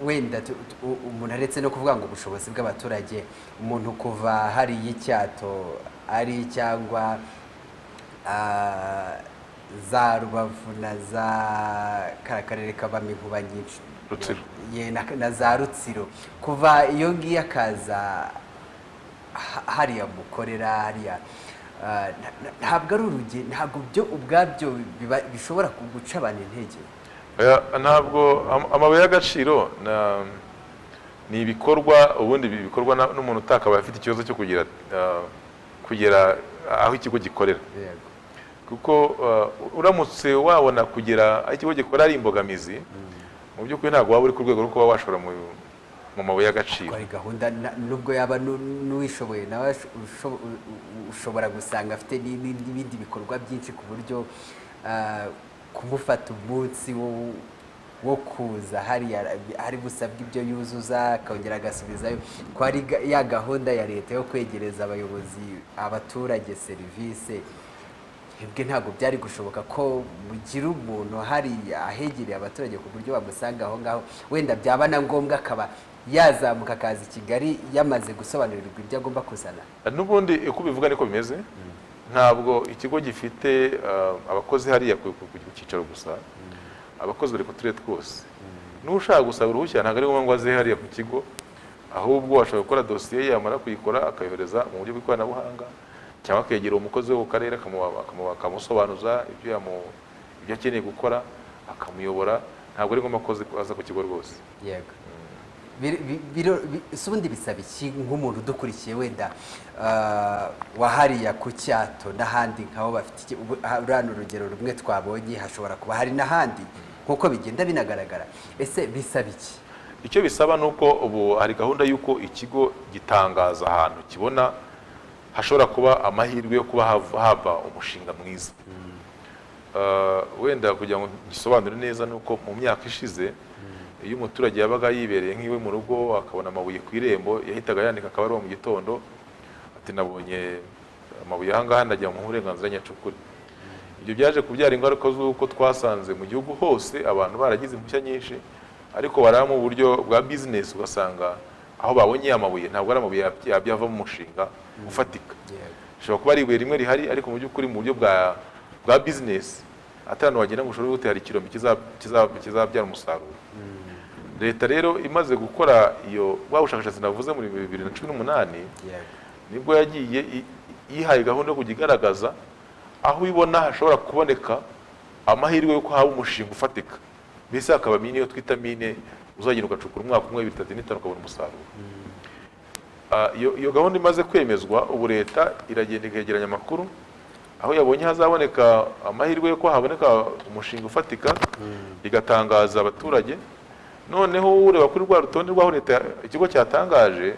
wenda umuntu aretse no kuvuga ngo ubushobozi bw'abaturage, umuntu kuva hari y'icyato ari cyangwa za Rubavu na za karere kabamo inkuba nyinshi na za Rutsiro, kuva iyo ngiyo akaza hariya mukorera hariya, ntabwo ari urugendo, ntabwo byo ubwabyo bishobora guca abantu intege. Ntabwo amabuye y'agaciro ni ibikorwa, ubundi bikorwa n'umuntu utakabaye afite ikibazo cyo kugera aho ikigo gikorera. Kuko uramutse wabona kugera aho ikigo gikorera ari imbogamizi, mu by'ukuri ntabwo waba uri ku rwego rwo kuba washora mu mabuye y'agaciro. Hari gahunda nubwo yaba n'uwishoboye nawe ushobora gusanga afite n'ibindi bikorwa byinshi ku buryo kumufata umunsi wo kuza hari busabwa ibyo yuzuza akongera agasubizayo, ko ari ya gahunda ya leta yo kwegereza abaturage serivisi. Ibyo ntabwo byari gushoboka ko mugira umuntu hari ahegereye abaturage ku buryo bamusanga aho ngaho, wenda byaba na ngombwa akaba yazamuka akaza i Kigali yamaze gusobanurirwa ibyo agomba kuzana. N'ubundi uko bivuga niko bimeze. Ntabwo ikigo gifite abakozi hariya ku cyicaro gusa, abakozi bari ku turere twose. N'ushaka gusaba uruhushya ntabwo ari ngombwa ngo aze hariya ku kigo, ahubwo ashobora gukora dosiye, yamara kuyikora akayohereza mu buryo bw'ikoranabuhanga, cyangwa akegera umukozi wo ku karere akamusobanuza ibyo akeneye gukora, akamuyobora. Ntabwo ari ngombwa ko aza ku kigo rwose. Yego. Ubundi bisaba iki nk'umuntu udukurikiye wenda wahariya ku cyato n'ahandi nk'aho bafite urano urugero rumwe twabonye, hashobora kuba hari n'ahandi nk'uko bigenda binagaragara. Ese bisaba iki? Icyo bisaba ni uko ubu hari gahunda y'uko ikigo gitangaza ahantu kibona hashobora kuba amahirwe yo kuba haba umushinga mwiza. Wenda kugira ngo gisobanure neza ni uko mu myaka ishize iyo umuturage yabaga yibereye nk'iwe mu rugo akabona amabuye ku irembo, yahitaga yandika akabaruwa mu gitondo ati nabonye amabuye aha ngaha ndagira mu burenganzira nyacukure. Ibyo byaje kubyara ingaruka z'uko twasanze mu gihugu hose abantu baragize impushya nyinshi, ariko baraba mu buryo bwa business, ugasanga aho babonye amabuye ntabwo ari amabuye yabyava mu mushinga ufatika. Bishobora kuba ari ibuye rimwe rihari, ariko mu by'ukuri mu buryo bwa business atanu wagenda ngo ushobore gutera ikirombe kizabyara umusaruro. Leta rero imaze gukora iyo ubushakashatsi navuze muri 2018, nibwo yagiye yihaye gahunda yo kugigaragaza aho ibona hashobora kuboneka amahirwe yo kuhaba umushinga ufatika. Mbese akaba mine yo twita mine uzagenda ugacukura umwaka umwe 2035 ukabona umusaruro. Iyo gahunda imaze kwemezwa, ubu leta iragenda ikegeranya amakuru aho yabonye hazaboneka amahirwe yo ko haboneka umushinga ufatika, igatangaza abaturage. Noneho ureba kuri rwa rutonde rw'aho leta ikigo cyatangaje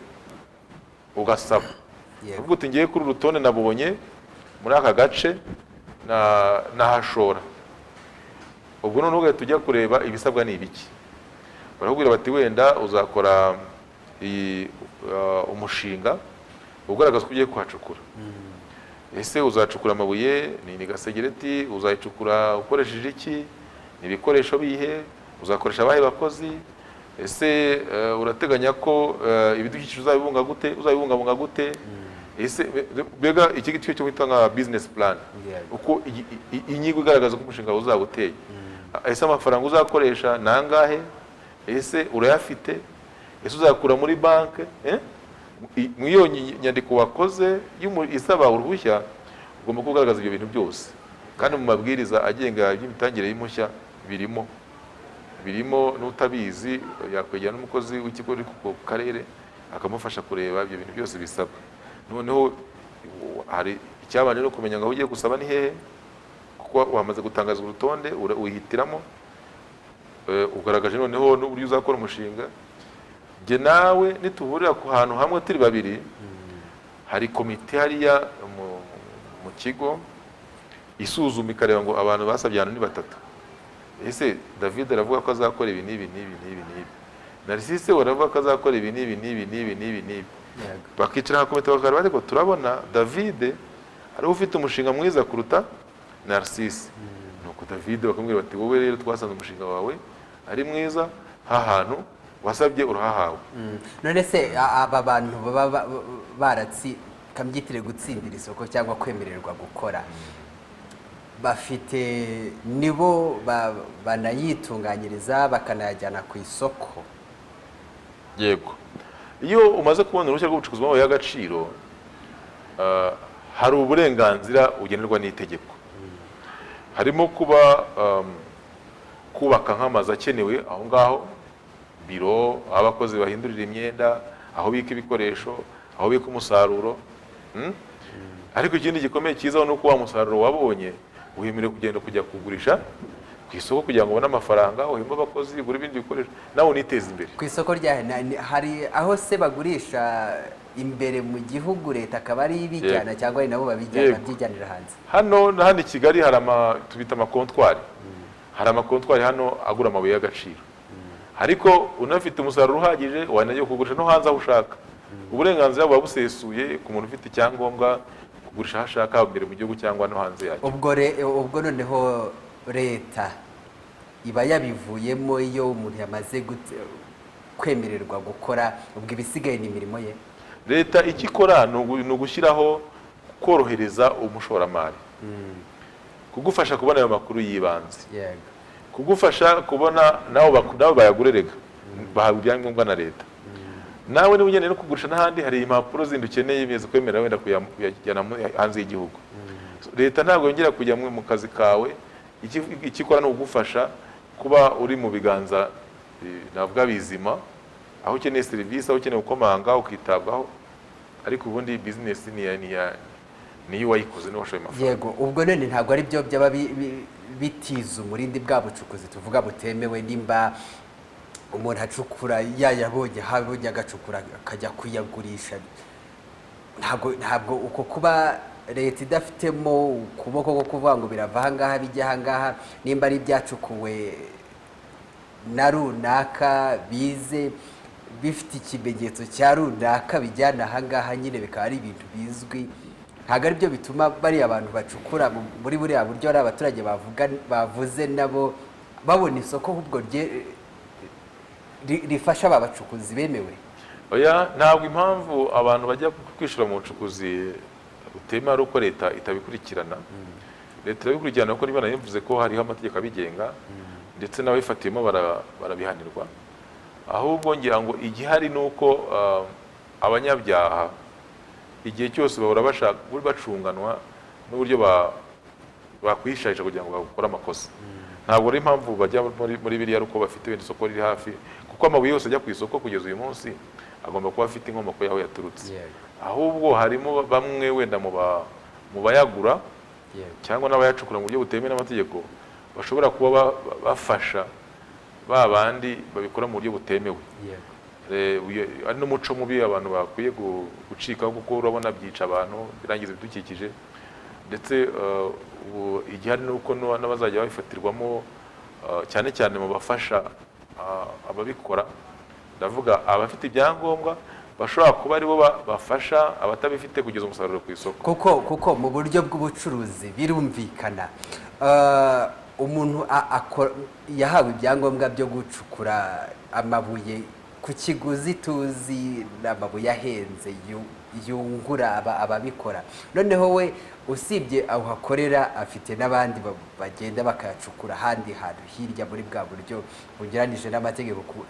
ugasaba, uvuga uti ngiye kuri rutonde nabonye muri aka gace nahashora. Ubwo noneho ugahita tujya kureba ibisabwa ni ibiki. Barakubwira bati wenda uzakora umushinga ugaragaza ko ugiye kuhacukura. Ese uzacukura amabuye ni Gasegereti, uzayicukura ukoresheje iki, ni ibikoresho bihe, uzakoresha abahe bakozi, ese urateganya ko ibidukikije uzabibungabunga gute, ese bega iki gityo cyo kwita nka business plan, uko inyigo igaragaza ko umushinga uzaba uteye, ese amafaranga uzakoresha nangahe, ese urayafite, ese uzakura muri banke mu iyo nyandiko wakoze isaba uruhushya ugomba kugaragaza ibyo bintu byose, kandi mu mabwiriza agenga iby'imitangire y'impushya birimo n'utabizi yakwegera n'umukozi w'ikigo ku karere akamufasha kureba ibyo bintu byose bisabwa. Noneho hari icyabanje no kumenya ngo aho ugiye gusaba ni hehe, kuko wamaze gutangaza urutonde uhitiramo, ugaragaje noneho n'uburyo uzakora umushinga. Nge nawe nituhurira ku hantu hamwe turi babiri, hari komite hariya mu kigo isuzuma ikareba ngo abantu basabye hano ni batatu, ese David aravuga ko azakora ibi n'ibi n'ibi n'ibi n'ibi, Narcisse aravuga ko azakora ibi n'ibi n'ibi n'ibi n'ibi n'ibi, bakicara nka komite bakareba ariko turabona David ariwe ufite umushinga mwiza kuruta Narcisse. Nuko David bakamubwira bati wowe rero twasanze umushinga wawe ari mwiza, hantu wasabye urahahawe. None se aba bantu baba kambyitire gutsindira isoko cyangwa kwemererwa gukora, bafite nibo banayitunganyiriza bakanayajyana ku isoko? Yego, iyo umaze kubona uruhushya rw'ubucukuzi bw'amabuye y'agaciro, hari uburenganzira ugenerwa n'itegeko, harimo kuba kubaka nk'amazu akenewe aho ngaho, biro, aho abakozi bahindurira imyenda, aho bika ibikoresho, aho bika umusaruro. Ariko ikindi gikomeye cyiza ni uko wa musaruro wabonye uhemerewe kugenda kujya kugurisha ku isoko kugira ngo ubone amafaranga, uhembe abakozi, ugure ibindi bikoresho, nawe uniteze imbere. Ku isoko hari aho se bagurisha imbere mu gihugu leta akaba ari ibijyana cyangwa ari nabo babijyanira hanze? Hano i Kigali hari tubita amakontwari, hari amakontwari hano agura amabuye y'agaciro, ariko unafite umusaruro uhagije wanajya kugurisha no hanze aho ushaka. Uburenganzira buba busesuye ku muntu ufite icyangombwa kugurisha aho ashaka, imbere mu gihugu cyangwa no hanze yacyo. Ubwo noneho leta iba yabivuyemo iyo umuntu yamaze kwemererwa gukora, ubwo ibisigaye ni imirimo ye. Leta icyo ikora ni ugushyiraho korohereza umushoramari, kugufasha kubona ayo makuru y'ibanze, kugufasha kubona nawe bayagurerega, bahabwa ibyangombwa na leta. Nawe niba ugendeye no kugurisha n'ahandi, hari impapuro zindi ukeneye bimaze kwemerera wenda kuyajyana hanze y'igihugu. Leta ntabwo yongera kujya mu kazi kawe, icyo ikora ni ugufasha kuba uri mu biganza navuga bizima, aho ukeneye serivisi, aho ukeneye gukomanga ukitabwaho, ariko ubundi bizinesi niyo wayikoze niyo washoye amafaranga. Yego, ubwo none ntabwo ari byo byaba bitiza umurindi bwa bucukuzi tuvuga butemewe, nimba umuntu acukura habonye agacukura akajya kuyagurisha. Ntabwo uko kuba leta idafitemo ukuboko ko kuvuga ngo birava ahangaha bijya ahangaha, nimba ari ibyacukuwe na runaka bize bifite ikimenyetso cya runaka bijyana ahangaha, nyine bikaba ari ibintu bizwi, ntabwo ari byo bituma bariya abantu bacukura muri buriya buryo ari abaturage bavuze nabo babona isoko ahubwo rifasha aba bacukuzi bemewe? Oya, ntabwo impamvu abantu bajya kwishura mu bucukuzi butemewe ari uko leta itabikurikirana. Leta irabikurikirana kuko niba nayivuze ko hariho amategeko abigenga, ndetse n'ababifatiyemo barabihanirwa. Ahubwo ngira ngo igihari ni uko abanyabyaha igihe cyose bahora bacunganwa n'uburyo bakwishahisha kugira ngo bakore amakosa. Ntabwo ari impamvu bajya muri biriya uko bafite wenda isoko riri hafi, kuko amabuye yose ajya ku isoko kugeza uyu munsi agomba kuba afite inkomoko y'aho yaturutse. Ahubwo harimo bamwe wenda mu bayagura cyangwa n'abayacukura mu buryo butemewe n'amategeko bashobora kuba bafasha ba bandi babikora mu buryo butemewe. Ari n'umuco mubi abantu bakwiye gucikaho, kuko urabona byica abantu, birangiza ibidukikije. Ndetse igihari ni uko n'abazajya babifatirwamo, cyane cyane mu bafasha ababikora, ndavuga abafite ibyangombwa bashobora kuba aribo bafasha abatabifite kugeza umusaruro ku isoko. Kuko mu buryo bw'ubucuruzi birumvikana, umuntu yahawe ibyangombwa byo gucukura amabuye ku kiguzi tuzi n'amabuye ahenze yungura ababikora. Noneho we usibye aho hakorera afite n'abandi bagenda bakayacukura handi hantu hirya muri bwa buryo bugeranije n'amategeko.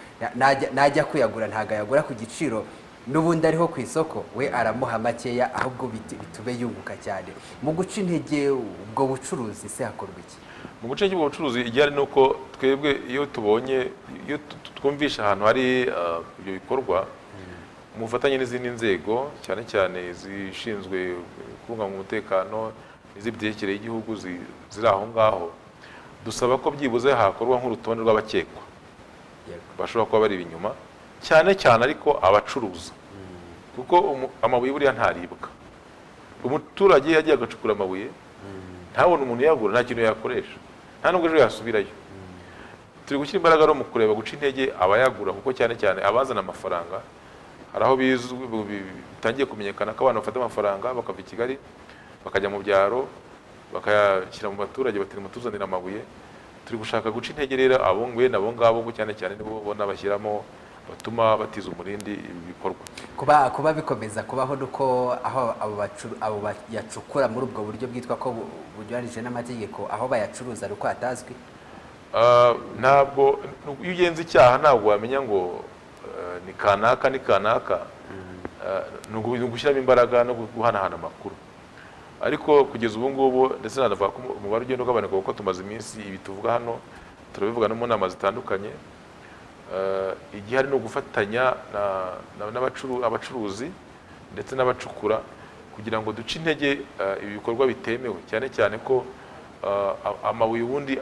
Najya kuyagura ntago yagura ku giciro n'ubundi ariho ku isoko, we aramuha makeya, ahubwo bitube yunguka cyane. Mu guca intege ubwo bucuruzi se hakorwa iki? Mu guca intege ubwo bucuruzi igihari ni uko twebwe iyo twumvisha ahantu hari ibyo bikorwa mu bufatanye n'izindi nzego cyane cyane zishinzwe kubungabunga umutekano n'iz'ibyerekeye igihugu ziri aho ngaho, dusaba ko byibuze hakorwa nk'urutonde rw'abakekwa bashobora kuba bari inyuma, cyane cyane ariko abacuruza, kuko amabuye buriya ntaribwa. Umuturage yagiye agacukura amabuye ntabone umuntu yagura, nta kintu yakoresha, nta nubwo ejo yasubirayo. Turi gushyira imbaraga mu kureba guca intege abayagura, kuko cyane cyane abazana amafaranga hari aho bitangiye kumenyekana ko abantu bafata amafaranga bakava i Kigali bakajya mu byaro bakayashyira mu baturage bati mutuzanira amabuye. Turi gushaka guca intege rero abo ngabo cyane cyane nibo bona bashyiramo batuma batiza umurindi ibi bikorwa. Kuba bikomeza kubaho nuko aho abo bayacukura muri ubwo buryo bwitwa ko bunyuranije n'amategeko, aho bayacuruza ari uko hatazwi. Ntabwo iyo ugenze icyaha ntabwo wamenya ngo ni kanaka ni ugushyiramo imbaraga no guhanahana amakuru. Ariko kugeza ubu ngubu ndetse nanavuga ko umubare ugenda ugabanuka, kuko tumaze iminsi ibi tuvuga hano turabivuga no mu nama zitandukanye. Igihari no gufatanya abacuruzi ndetse n'abacukura kugira ngo duce intege ibi bikorwa bitemewe, cyane cyane ko amabuye ubundi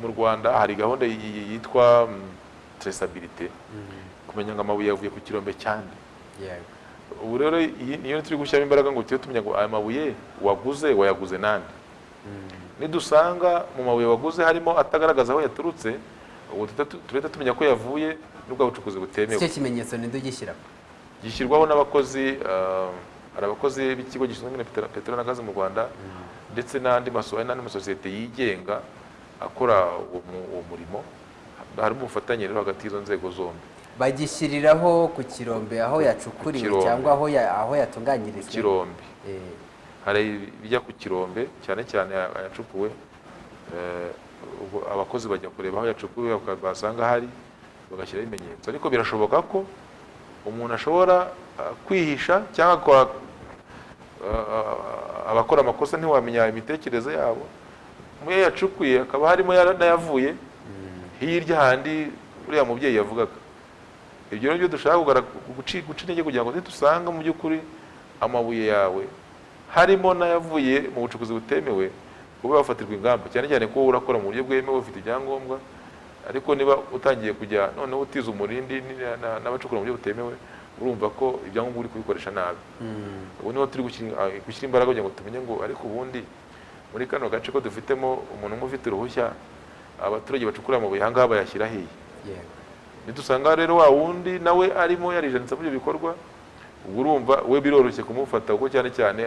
mu Rwanda hari gahunda yitwa traceability, kumenya ngo amabuye yavuye ku kirombe cyane. Ubu rero niyo turi gushyiramo imbaraga ngo tujye tumenya ngo aya mabuye wayaguze nande. Nidusanga mu mabuye waguze harimo atagaragaza aho yaturutse, ubu tureta tumenya ko yavuye n'ubwo bucukuzi butemewe. Icyo kimenyetso ninde ugishyiraho? Gishyirwaho n'abakozi, hari abakozi b'ikigo gishinzwe PETROL na gaze mu Rwanda, ndetse n'andi masosiyete yigenga akora uwo murimo. Harimo ubufatanye rero hagati y'izo nzego zombi. Bagishyiriraho ku kirombe aho yacukuriwe cyangwa aho yatunganyirizwa? Kirombe. Hari bijya ku kirombe cyane cyane yacukuwe, abakozi bajya kureba aho yacukuwe basanga hari bagashyiraho ibimenyetso. Ariko birashoboka ko umuntu ashobora kwihisha cyangwa abakora amakosa ntiwamenya imitekerereze yabo. Muye yacukuye akaba harimo yanayavuye hirya handi uriya mubyeyi yavugaga. Ibyo rero byo dushaka guca intege kugira ngo dusanga mu by'ukuri amabuye yawe harimo n'ayavuye mu bucukuzi butemewe, kuba bafatirwa ingamba, cyane cyane ko urakora mu buryo bwemewe ufite ibyangombwa. Ariko niba utangiye kujya noneho utiza umurindi n'abacukura mu buryo butemewe, urumva ko ibyangombwa uri kubikoresha nabi. Ubu niho turi gushyira imbaraga kugira ngo tumenye ngo ariko ubundi muri kano gace ko dufitemo umuntu umwe ufite uruhushya, abaturage bacukura amabuye aha ngaha bayashyira hehe? Nidusanga rero wa wundi nawe arimo yarijanitse muri ibyo bikorwa, ubwo urumva we biroroshye kumufata, kuko cyane cyane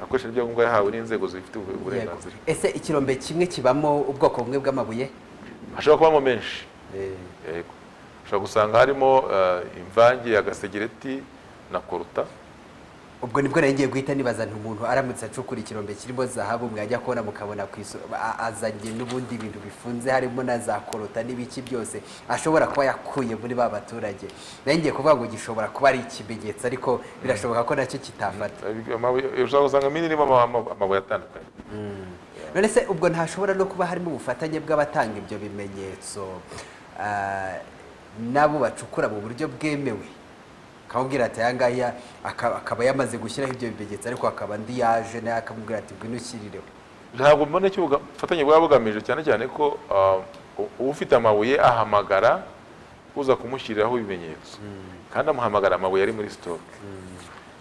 akoresha ibyangombwa yahawe n'inzego zifite uburenganzira. Ese ikirombe kimwe kibamo ubwoko bumwe bw'amabuye? Hashobora kubamo menshi. Yego. Ushobora gusanga harimo imvange ya gasegereti na koruta. Ubwo nibwo nagiye guhita nibaza nti umuntu aramutse acukura ikirombe kirimo zahabu mwajya kubona mukabona azanye n'ubundi ibintu bifunze harimo na za korota n'ibiki byose ashobora kuba yakuye muri ba baturage. Nagiye kuvuga ngo gishobora kuba ari ikimenyetso, ariko birashoboka ko nacyo kitafata. Ushobora gusanga minirimo amabuye atandukanye. None se ubwo ntashobora no kuba harimo ubufatanye bw'abatanga ibyo bimenyetso nabo bacukura mu buryo bwemewe? Kamubwira ati ayangaya akaba yamaze gushyiraho ibyo bimenyetso, ariko akaba ndi yaje naye akamubwira ati ngwino ushyirireho. Ntabwo mbona cyo ubufatanye bwaba bugamije, cyane cyane ko ufite amabuye ahamagara uza kumushyiriraho ibimenyetso, kandi amuhamagara amabuye ari muri stock.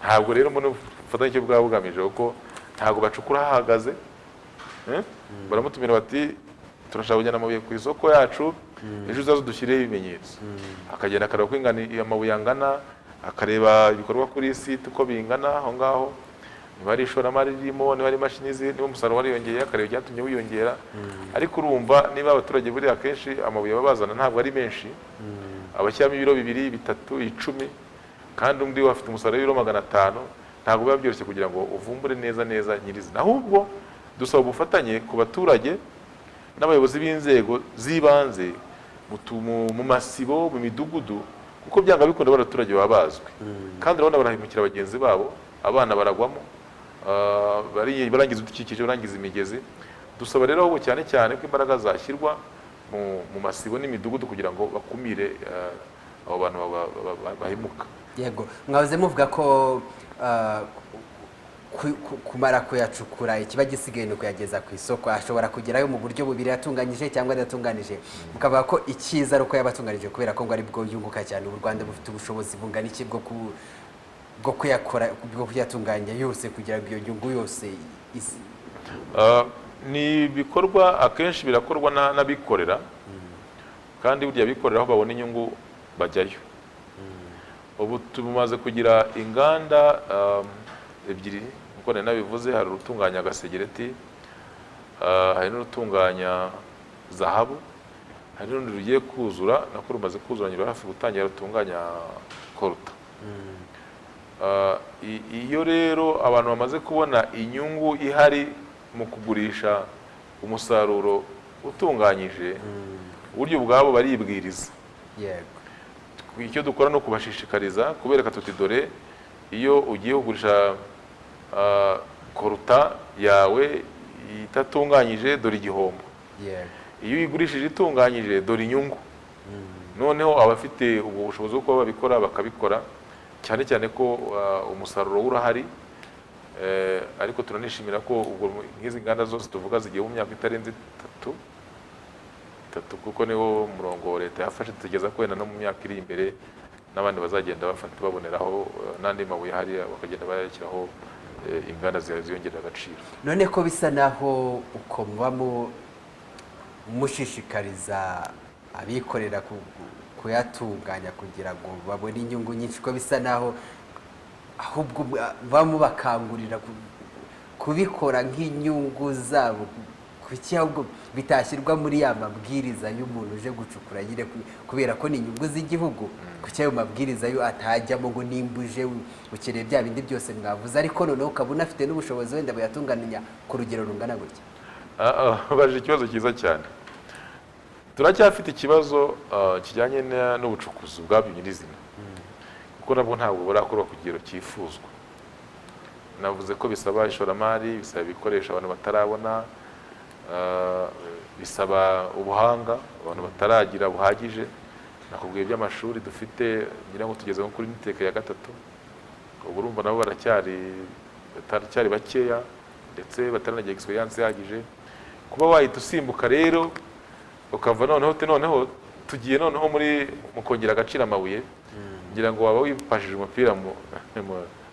Ntabwo rero mbona ubufatanye cyo bwaba bugamije, kuko ntabwo bacukura hahagaze. Baramutumira bati turashaka kujyana amabuye ku isoko yacu, ejo uzaze dushyireho ibimenyetso. Akagenda akareba ko amabuye angana, akareba ibikorwa kuri site uko bingana aho ngaho, niba ari ishoramari ririmo, niba ari imashini niba umusaruro wariyongeye, akareba icyatumye wiyongera. Ariko urumva niba abaturage buri akenshi amabuye babazana ntabwo ari menshi, abashyiramo ibiro 2, 3, 10, kandi undi afite umusaruro w'ibiro 500, ntabwo biba byoroshye kugira ngo uvumbure neza nyirizina. Ahubwo dusaba ubufatanye ku baturage n'abayobozi b'inzego z'ibanze mu masibo, mu midugudu, kuko byanga bikunda abaturage baba bazwi kandi urabona barahimukira bagenzi babo, abana baragwamo, barangiza udukikije, barangiza imigezi. Dusaba rero ahubwo cyane ko imbaraga zashyirwa mu masibo n'imidugudu kugira ngo bakumire abo bantu bahimuka. Yego, mwavuze muvuga ko kumara kuyacukura ikiba gisigaye no kuyageza ku isoko, ashobora kugerayo mu buryo bubiri, yatunganyije cyangwa adatunganije. Mukavuga ko icyiza ari uko yabatunganije kubera ko ngo ari bwo yunguka cyane. U Rwanda bufite ubushobozi bungana iki bwo kuyakora, bwo kuyatunganya yose kugira ngo iyo nyungu yose ni ibikorwa akenshi birakorwa n'abikorera, kandi burya abikorera aho babona inyungu bajyayo. Ubu tumaze kugira inganda ebyiri uko nabivuze, hari urutunganya agasegereti, hari n'urutunganya zahabu, hari n'urundi rugiye kuzura nako rumaze kuzura, nyuma hafi gutangira rutunganya koruta. Iyo rero abantu bamaze kubona inyungu ihari mu kugurisha umusaruro utunganyije, uburyo bwabo baribwiriza. Icyo dukora no kubashishikariza, kubereka tuti dore iyo ugiye kugurisha koruta yawe itatunganyije dore igihombo, iyo uyigurishije itunganyije dore inyungu. Noneho abafite ubwo bushobozi bwo kuba babikora bakabikora, cyane ko umusaruro urahari. Ariko turanishimira ko ubwo nk'izi nganda zose tuvuga zigiye mu myaka itarenze 3 kuko niwo murongo leta yafashe, tugeza kwenda no mu myaka iri imbere n'abandi bazagenda bafata baboneraho n'andi mabuye hari, bakagenda bayashyiraho inganda ziyongerera agaciro. None ko bisa naho uko muba mushishikariza abikorera kuyatunganya kugira ngo babone inyungu nyinshi, ko bisa naho ahubwo bamubakangurira kubikora nk'inyungu zabo, kuki ahubwo bitashyirwa muri ya mabwiriza y'umuntu uje gucukura nyine, kubera ko ni inyungu z'igihugu. Kuki ayo mabwiriza yo atajyamo ngo nimba uje ukeneye bya bindi byose mwavuze, ariko noneho ukaba unafite n'ubushobozi wenda buyatunganya ku rugero rungana gutya? Baje ikibazo cyiza cyane. Turacyafite ikibazo kijyanye n'ubucukuzi bwabyo nyirizina, kuko nabwo ntabwo burakorwa ku kigero cyifuzwa. Navuze ko bisaba ishoramari, bisaba ibikoresho abantu batarabona, bisaba ubuhanga abantu bataragira buhagije. Nakubwiye by'amashuri dufite, ngira ngo tugeze kuri niteke ya 3. Ubu urumva nabo baracyari bakeya, ndetse bataranagiye experience yagije. Kuba wahita usimbuka rero ukava noneho tugiye mu kongera agaciro amabuye, ngira ngo waba wipashije umupira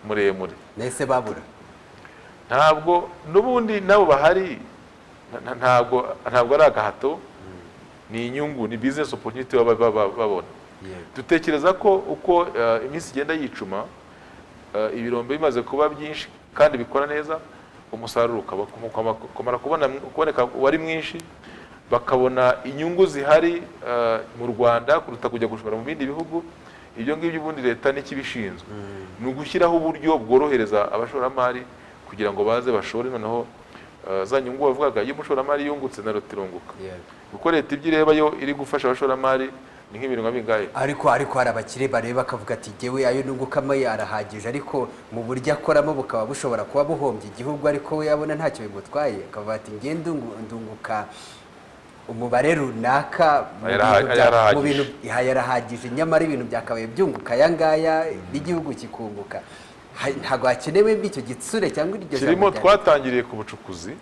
muremure. Nese babura ntabwo n'ubundi nabo bahari, ntabwo ari agahato, ni inyungu, ni business opportunity babona. Dutekereza ko uko iminsi igenda yicuma, ibirombe bimaze kuba byinshi kandi bikora neza, umusaruro ukamara kuboneka wari mwinshi, bakabona inyungu zihari mu Rwanda kuruta kujya gushora mu bindi bihugu. Ibyo ngibyo ubundi leta n'ikibishinzwe ni ugushyiraho uburyo bworohereza abashoramari kugira ngo baze bashore, noneho za nyungu bavugaga iyo umushoramari yungutse na leta irunguka. Kuko leta ibyo ireba yo iri gufasha abashoramari ni nk'ibintu nka bingahe. Ariko hari abakire bareba bakavuga ati jyewe ayo nungukamo yarahagije, ariko mu buryo akoramo bukaba bushobora kuba buhombye igihugu, ariko we yabona ntacyo bimutwaye, akavuga ati ngiye ndunguka umubare runaka mu bintu yarahagije, nyamara ibintu byakabaye byunguka aya ngaya n'igihugu kikunguka. Ntabwo hakenewe icyo gitsure cyangwa iryo jambo kirimo. Twatangiriye ku bucukuzi.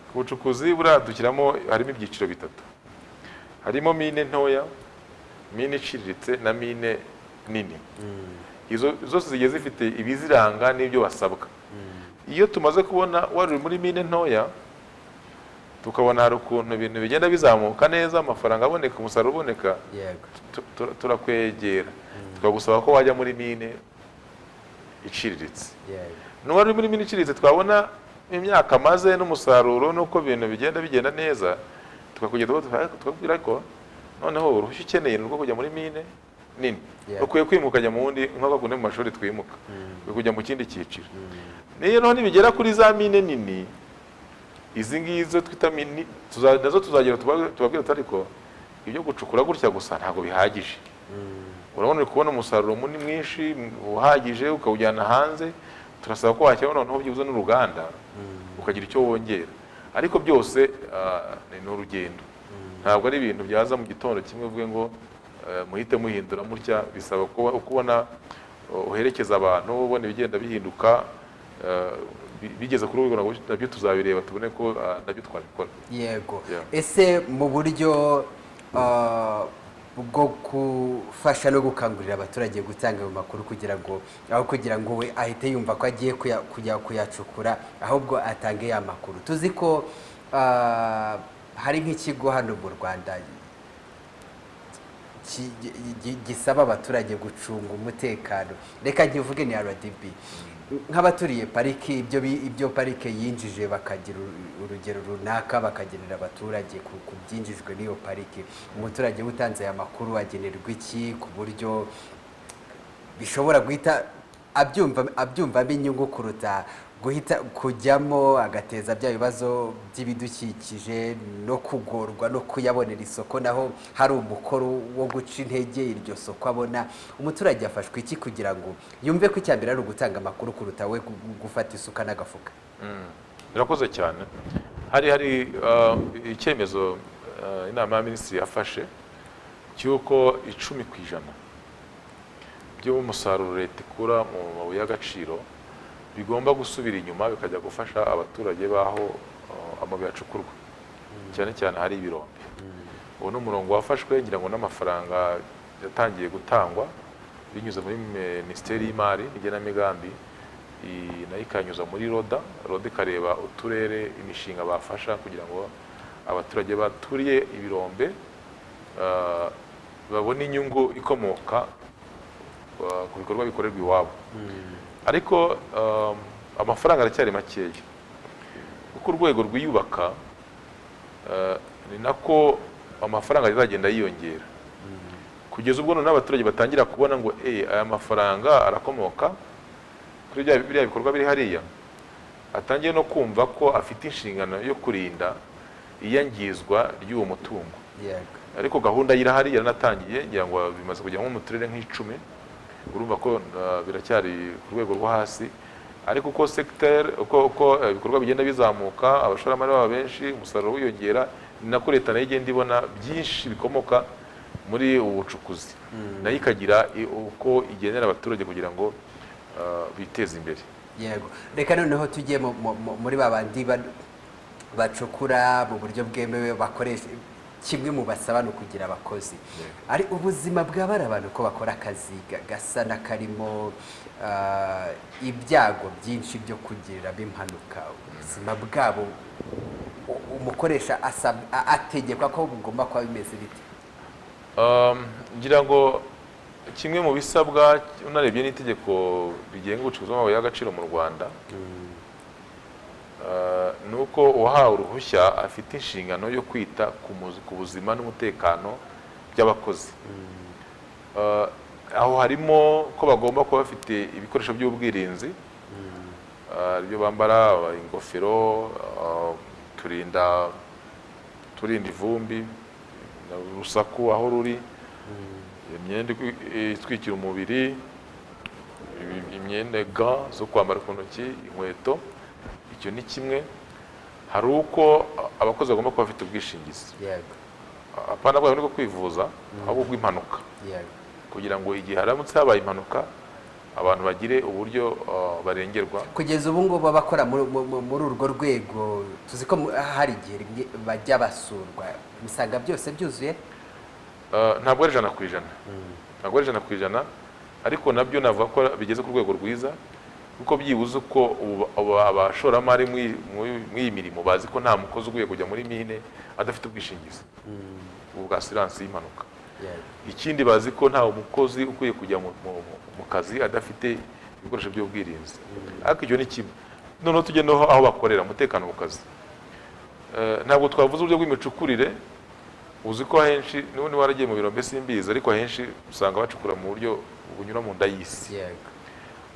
Ku bucukuzi buradukiramo harimo ibyiciro 3. Harimo mine ntoya, mine iciriritse na mine nini. Izo zose zigiye zifite ibiziranga n'ibyo basabwa. Iyo tumaze kubona wari muri mine ntoya, tukabona hari ukuntu ibintu bigenda bizamuka neza, amafaranga aboneka, umusaruro uboneka, turakwegera tukagusaba ko wajya muri mine iciriritse. N'uwari muri mine iciriritse twabona imyaka maze n'umusaruro nuko ibintu bigenda neza, tukakugeza tukakubwira ko noneho uruhushya ukeneye ni rwo kujya muri mine nini ukwiye kwimuka ajya mu wundi nk'uko akunda mu mashuri twimuka kujya mu kindi cyiciro rero nibigera kuri za mine nini izi ngizo twita mini nazo tuzagira tubabwira ariko ibyo gucukura gutya gusa ntabwo bihagije urabona kubona umusaruro mwinshi uhagije ukawujyana hanze turasaba ko washyiraho noneho byibuze n'uruganda ukagira icyo wongera ariko byose ni urugendo ntabwo ari ibintu byaza mu gitondo kimwe uvuge ngo muhite muhindura mutya bisaba kubona uherekeza abantu ubona ibigenda bihinduka bigeze kuri urwo nabyo tuzabireba tubone ko nabyo twabikora yego ese mu buryo bwo gufasha no gukangurira abaturage gutanga ayo makuru kugira ngo we ahite yumva ko agiye kujya kuyacukura ahubwo atange ya makuru tuzi ko hari nk'ikigo hano mu Rwanda gisaba abaturage gucunga umutekano reka nkivuge ni RDB nk'abaturiye pariki ibyo parike yinjije bakagira urugero runaka bakagenera abaturage ku byinjijwe n'iyo pariki umuturage utanze aya makuru agenerwa iki ku buryo bishobora guhita abyumvamo inyungu kuruta guhita kujyamo agateza bya bibazo by'ibidukikije no kugorwa no kuyabonera isoko naho hari umukoro wo guca intege iryo soko abona umuturage afashwe iki kugira ngo yumve ko icyambere ari ugutanga amakuru kuruta we gufata isuka n'agafuka birakoze cyane hari icyemezo inama y'abaminisitiri yafashe cy'uko 10% by'umusaruro leta ikura mu mabuye y'agaciro bigomba gusubira inyuma bikajya gufasha abaturage baho amabuye acukurwa cyane cyane hari ibirombe ubu n'umurongo wafashwe ngira ngo n'amafaranga yatangiye gutangwa binyuze muri Minisiteri y'Imari n'Igenamigambi nayo ikanyuza muri RODA ikareba uturere imishinga bafasha kugira ngo abaturage baturiye ibirombe babone inyungu ikomoka ku bikorwa bikorerwa iwabo ariko amafaranga aracyari makeya kuko urwego rwiyubaka ni nako amafaranga azagenda yiyongera kugeza ubwo n'abaturage batangira kubona ngo aya mafaranga arakomoka kuri biriya bikorwa biri hariya atangiye no kumva ko afite inshingano yo kurinda iyangizwa ry'uwo mutungo ariko gahunda y'irahari yaranatangiye ngira ngo bimaze kujya nko mu turere nk'icumi urumva ko biracyari ku rwego rwo hasi ariko uko secteur uko ibikorwa bigenda bizamuka abashoramari baba benshi umusaruro wiyongera ni nako leta nayo igenda ibona byinshi bikomoka muri ubucukuzi nayo ikagira uko igenera abaturage kugira ngo biteze imbere yego reka noneho tujye muri babandi bacukura mu buryo bwemewe bakoresha kimwe mu basaba no kugira abakozi ari ubuzima bw'abari abantu ko bakora akazi gasa n'akarimo ibyago byinshi byo kugirira impanuka ubuzima bwabo umukoresha ategekwa ko bugomba kuba bimeze bite ngira ngo kimwe mu bisabwa unarebye n'itegeko rigenga ubucukuzi bw'amabuye y'agaciro mu Rwanda nuko uwahawe uruhushya afite inshingano yo kwita ku buzima n'umutekano by'abakozi aho harimo ko bagomba kuba bafite ibikoresho by'ubwirinzi ibyo bambara ingofero turinda ivumbi urusaku aho ruri imyenda itwikira umubiri imyenda zo kwambara ku ntoki inkweto icyo ni kimwe hari uko abakozi bagomba kuba bafite ubwishingizi apana bwa bwo kwivuza ahubwo bw'impanuka kugira ngo igihe haramutse habaye impanuka abantu bagire uburyo barengerwa kugeza ubu ngubu abakora muri urwo rwego tuzi ko hari igihe bajya basurwa musanga byose byuzuye ntabwo ari 100%, ntabwo ari 100%, ariko nabyo navuga ko bigeze ku rwego rwiza kuko byibuze uko abashoramari mw'iyi mirimo bazi ko nta mukozi ugiye kujya muri mine adafite ubwishingizi bwa assurance y'impanuka. Ikindi bazi ko nta umukozi ukwiye kujya mu kazi adafite ibikoresho by'ubwirinzi. Ariko icyo ni kimwe. Noneho tujye aho bakorera umutekano mu kazi. Ntabwo twavuze uburyo bw'imicukurire uzi ko ahenshi n'ubundi waragiye mu birombe simbizi ariko ahenshi usanga bacukura mu buryo bunyura mu nda y'isi. yego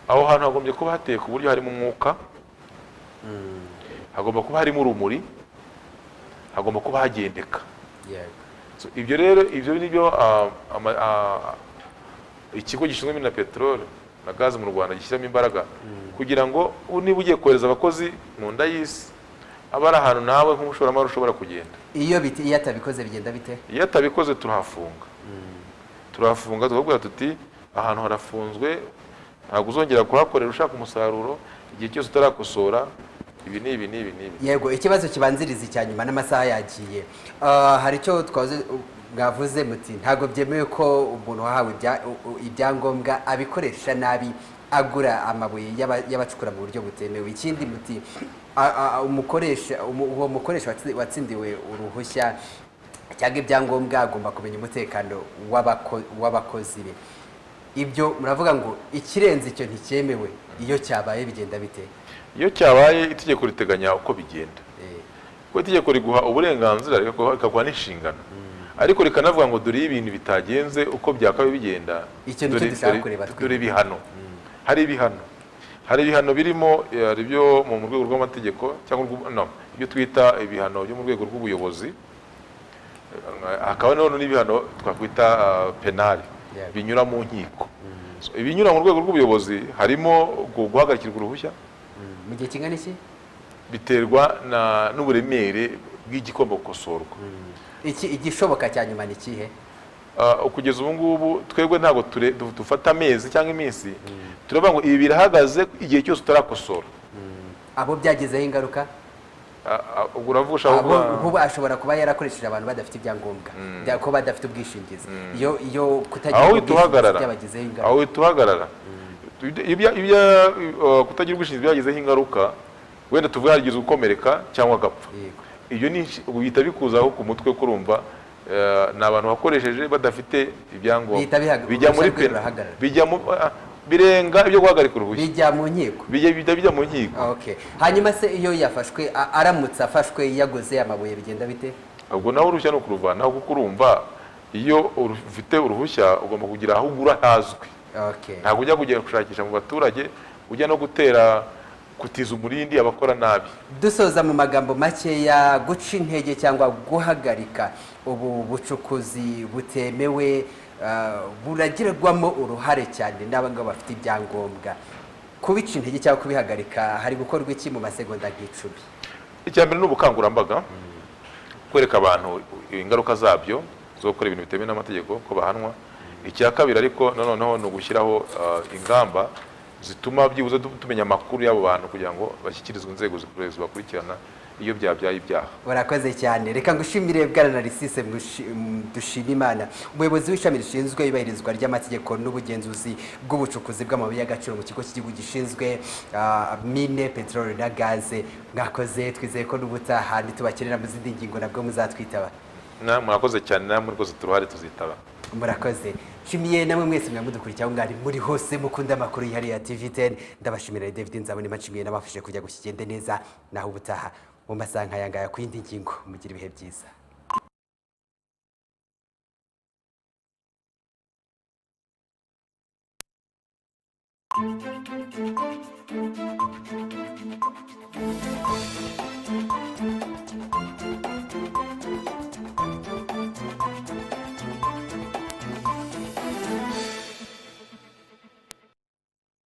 aho hantu hagombye kuba hateye ku buryo harimo umwuka, hagomba kuba harimo urumuri, hagomba kuba hagendeka. yego So, ibyo rero ibyo nibyo ikigo gishinzwe imina peteroli na gaze mu Rwanda gishyiramo imbaraga kugira ngo niba ugiye kohereza abakozi mu nda y'isi aba ari ahantu nawe nk'umushoramari ushobora kugenda. iyo atabikoze bigenda bite? Iyo atabikoze turahafunga, tukavuga tuti ahantu harafunzwe, ntabwo uzongera kuhakorera ushaka umusaruro igihe cyose utarakosora ibi n'ibi n'ibi n'ibi. Yego, ikibazo kibanziriza icya nyuma n'amasaha yagiye, hari icyo twavuze mwavuze muti ntabwo byemewe ko umuntu wahawe ibyangombwa abikoresha nabi agura amabuye y'abacukura mu buryo butemewe. Ikindi muti uwo mukoresha watsindiwe uruhushya cyangwa ibyangombwa agomba kumenya umutekano w'abakozi be. Ibyo muravuga ngo ikirenze icyo nticyemewe, iyo cyabaye bigenda bite? Iyo cyabaye itegeko riteganya uko bigenda, kuko itegeko riguha uburenganzira rikaguha n'inshingano, ariko rikanavuga ngo dore ibintu bitagenze uko byakabaye bigenda, icyo nicyo dushaka kureba. Dore ibihano, hari ibihano birimo ibyo mu rwego rw'amategeko cyangwa ibyo twita ibihano byo mu rwego rw'ubuyobozi, hakaba n'ibihano twakwita penali binyura mu nkiko. Ibinyura mu rwego rw'ubuyobozi harimo guhagarikirwa uruhushya mu gihe kingana iki, biterwa n'uburemere bw'igomba gukosorwa. Igishoboka cya nyuma ni ikihe? Kugeza ubu ngubu twebwe ntabwo dufata amezi cyangwa iminsi, turavuga ngo ibi birahagaze igihe cyose utarakosora. Abo byagizeho ingaruka? Ubwo uravuga ubu ashobora kuba yarakoresheje abantu badafite ibyangombwa, ko badafite ubwishingizi. Iyo kutagira ubwishingizi byabagizeho ingaruka. Aho tuhagarara, kutagira ubwishingizi byagizeho ingaruka, wenda tuvuga yagize gukomereka cyangwa agapfa, ibyo bihita bikuzaho ku mutwe kurumva ni abantu bakoresheje badafite ibyangombwa, bijya muri birenga ibyo guhagarika uruhushya, bijya mu nkiko, bijya mu nkiko. Hanyuma se iyo yafashwe, aramutse afashwe yaguze amabuye bigenda bite? Ubwo nawe uruhushya no kuruvanaho, kuko urumva iyo ufite uruhushya ugomba kugira aho ugura hazwi. Ntabwo ujya kugera gushakisha mu baturage, ujya no kutiza umurindi abakora nabi. Dusoza mu magambo makeya, guca intege cyangwa guhagarika ubu bucukuzi butemewe buragirwamo uruhare cyane n'abangaba bafite ibyangombwa. Kubica intege cyangwa kubihagarika hari gukorwa iki mu masegonda nk'icumi? Icya mbere ni ubukangurambaga, kwereka abantu ingaruka zabyo zo gukora ibintu bitemewe n'amategeko ko bahanwa. Icya kabiri ariko noneho ni ugushyiraho ingamba zituma byibuze tumenya amakuru y'abo bantu kugira ngo bashyikirizwe inzego zibakurikirana iyo byabyaye ibyaha. Urakoze cyane. Reka ngushimire Bwana Narcisse Dushimimana, umuyobozi w'ishami rishinzwe ibahirizwa ry'amategeko n'ubugenzuzi bw'ubucukuzi bw'amabuye y'agaciro mu kigo cy'igihugu gishinzwe mine, petrol na gaze. Mwakoze, twizeye ko n'ubutaha nitubakenera mu zindi ngingo nabwo muzatwitaba. Mwakoze cyane, namwe rwose turuhare tuzitaba. Murakoze. Nshimiye namwe mwese mwamudukurikira mwari muri hose mukunda amakuru yihariye ya TV10. Ndabashimira David Nzabonimpa, nshimiye n'abafashe kujya gukigende neza. Naho ubutaha mu masaha nk'aya ku yindi ngingo, mugira ibihe byiza.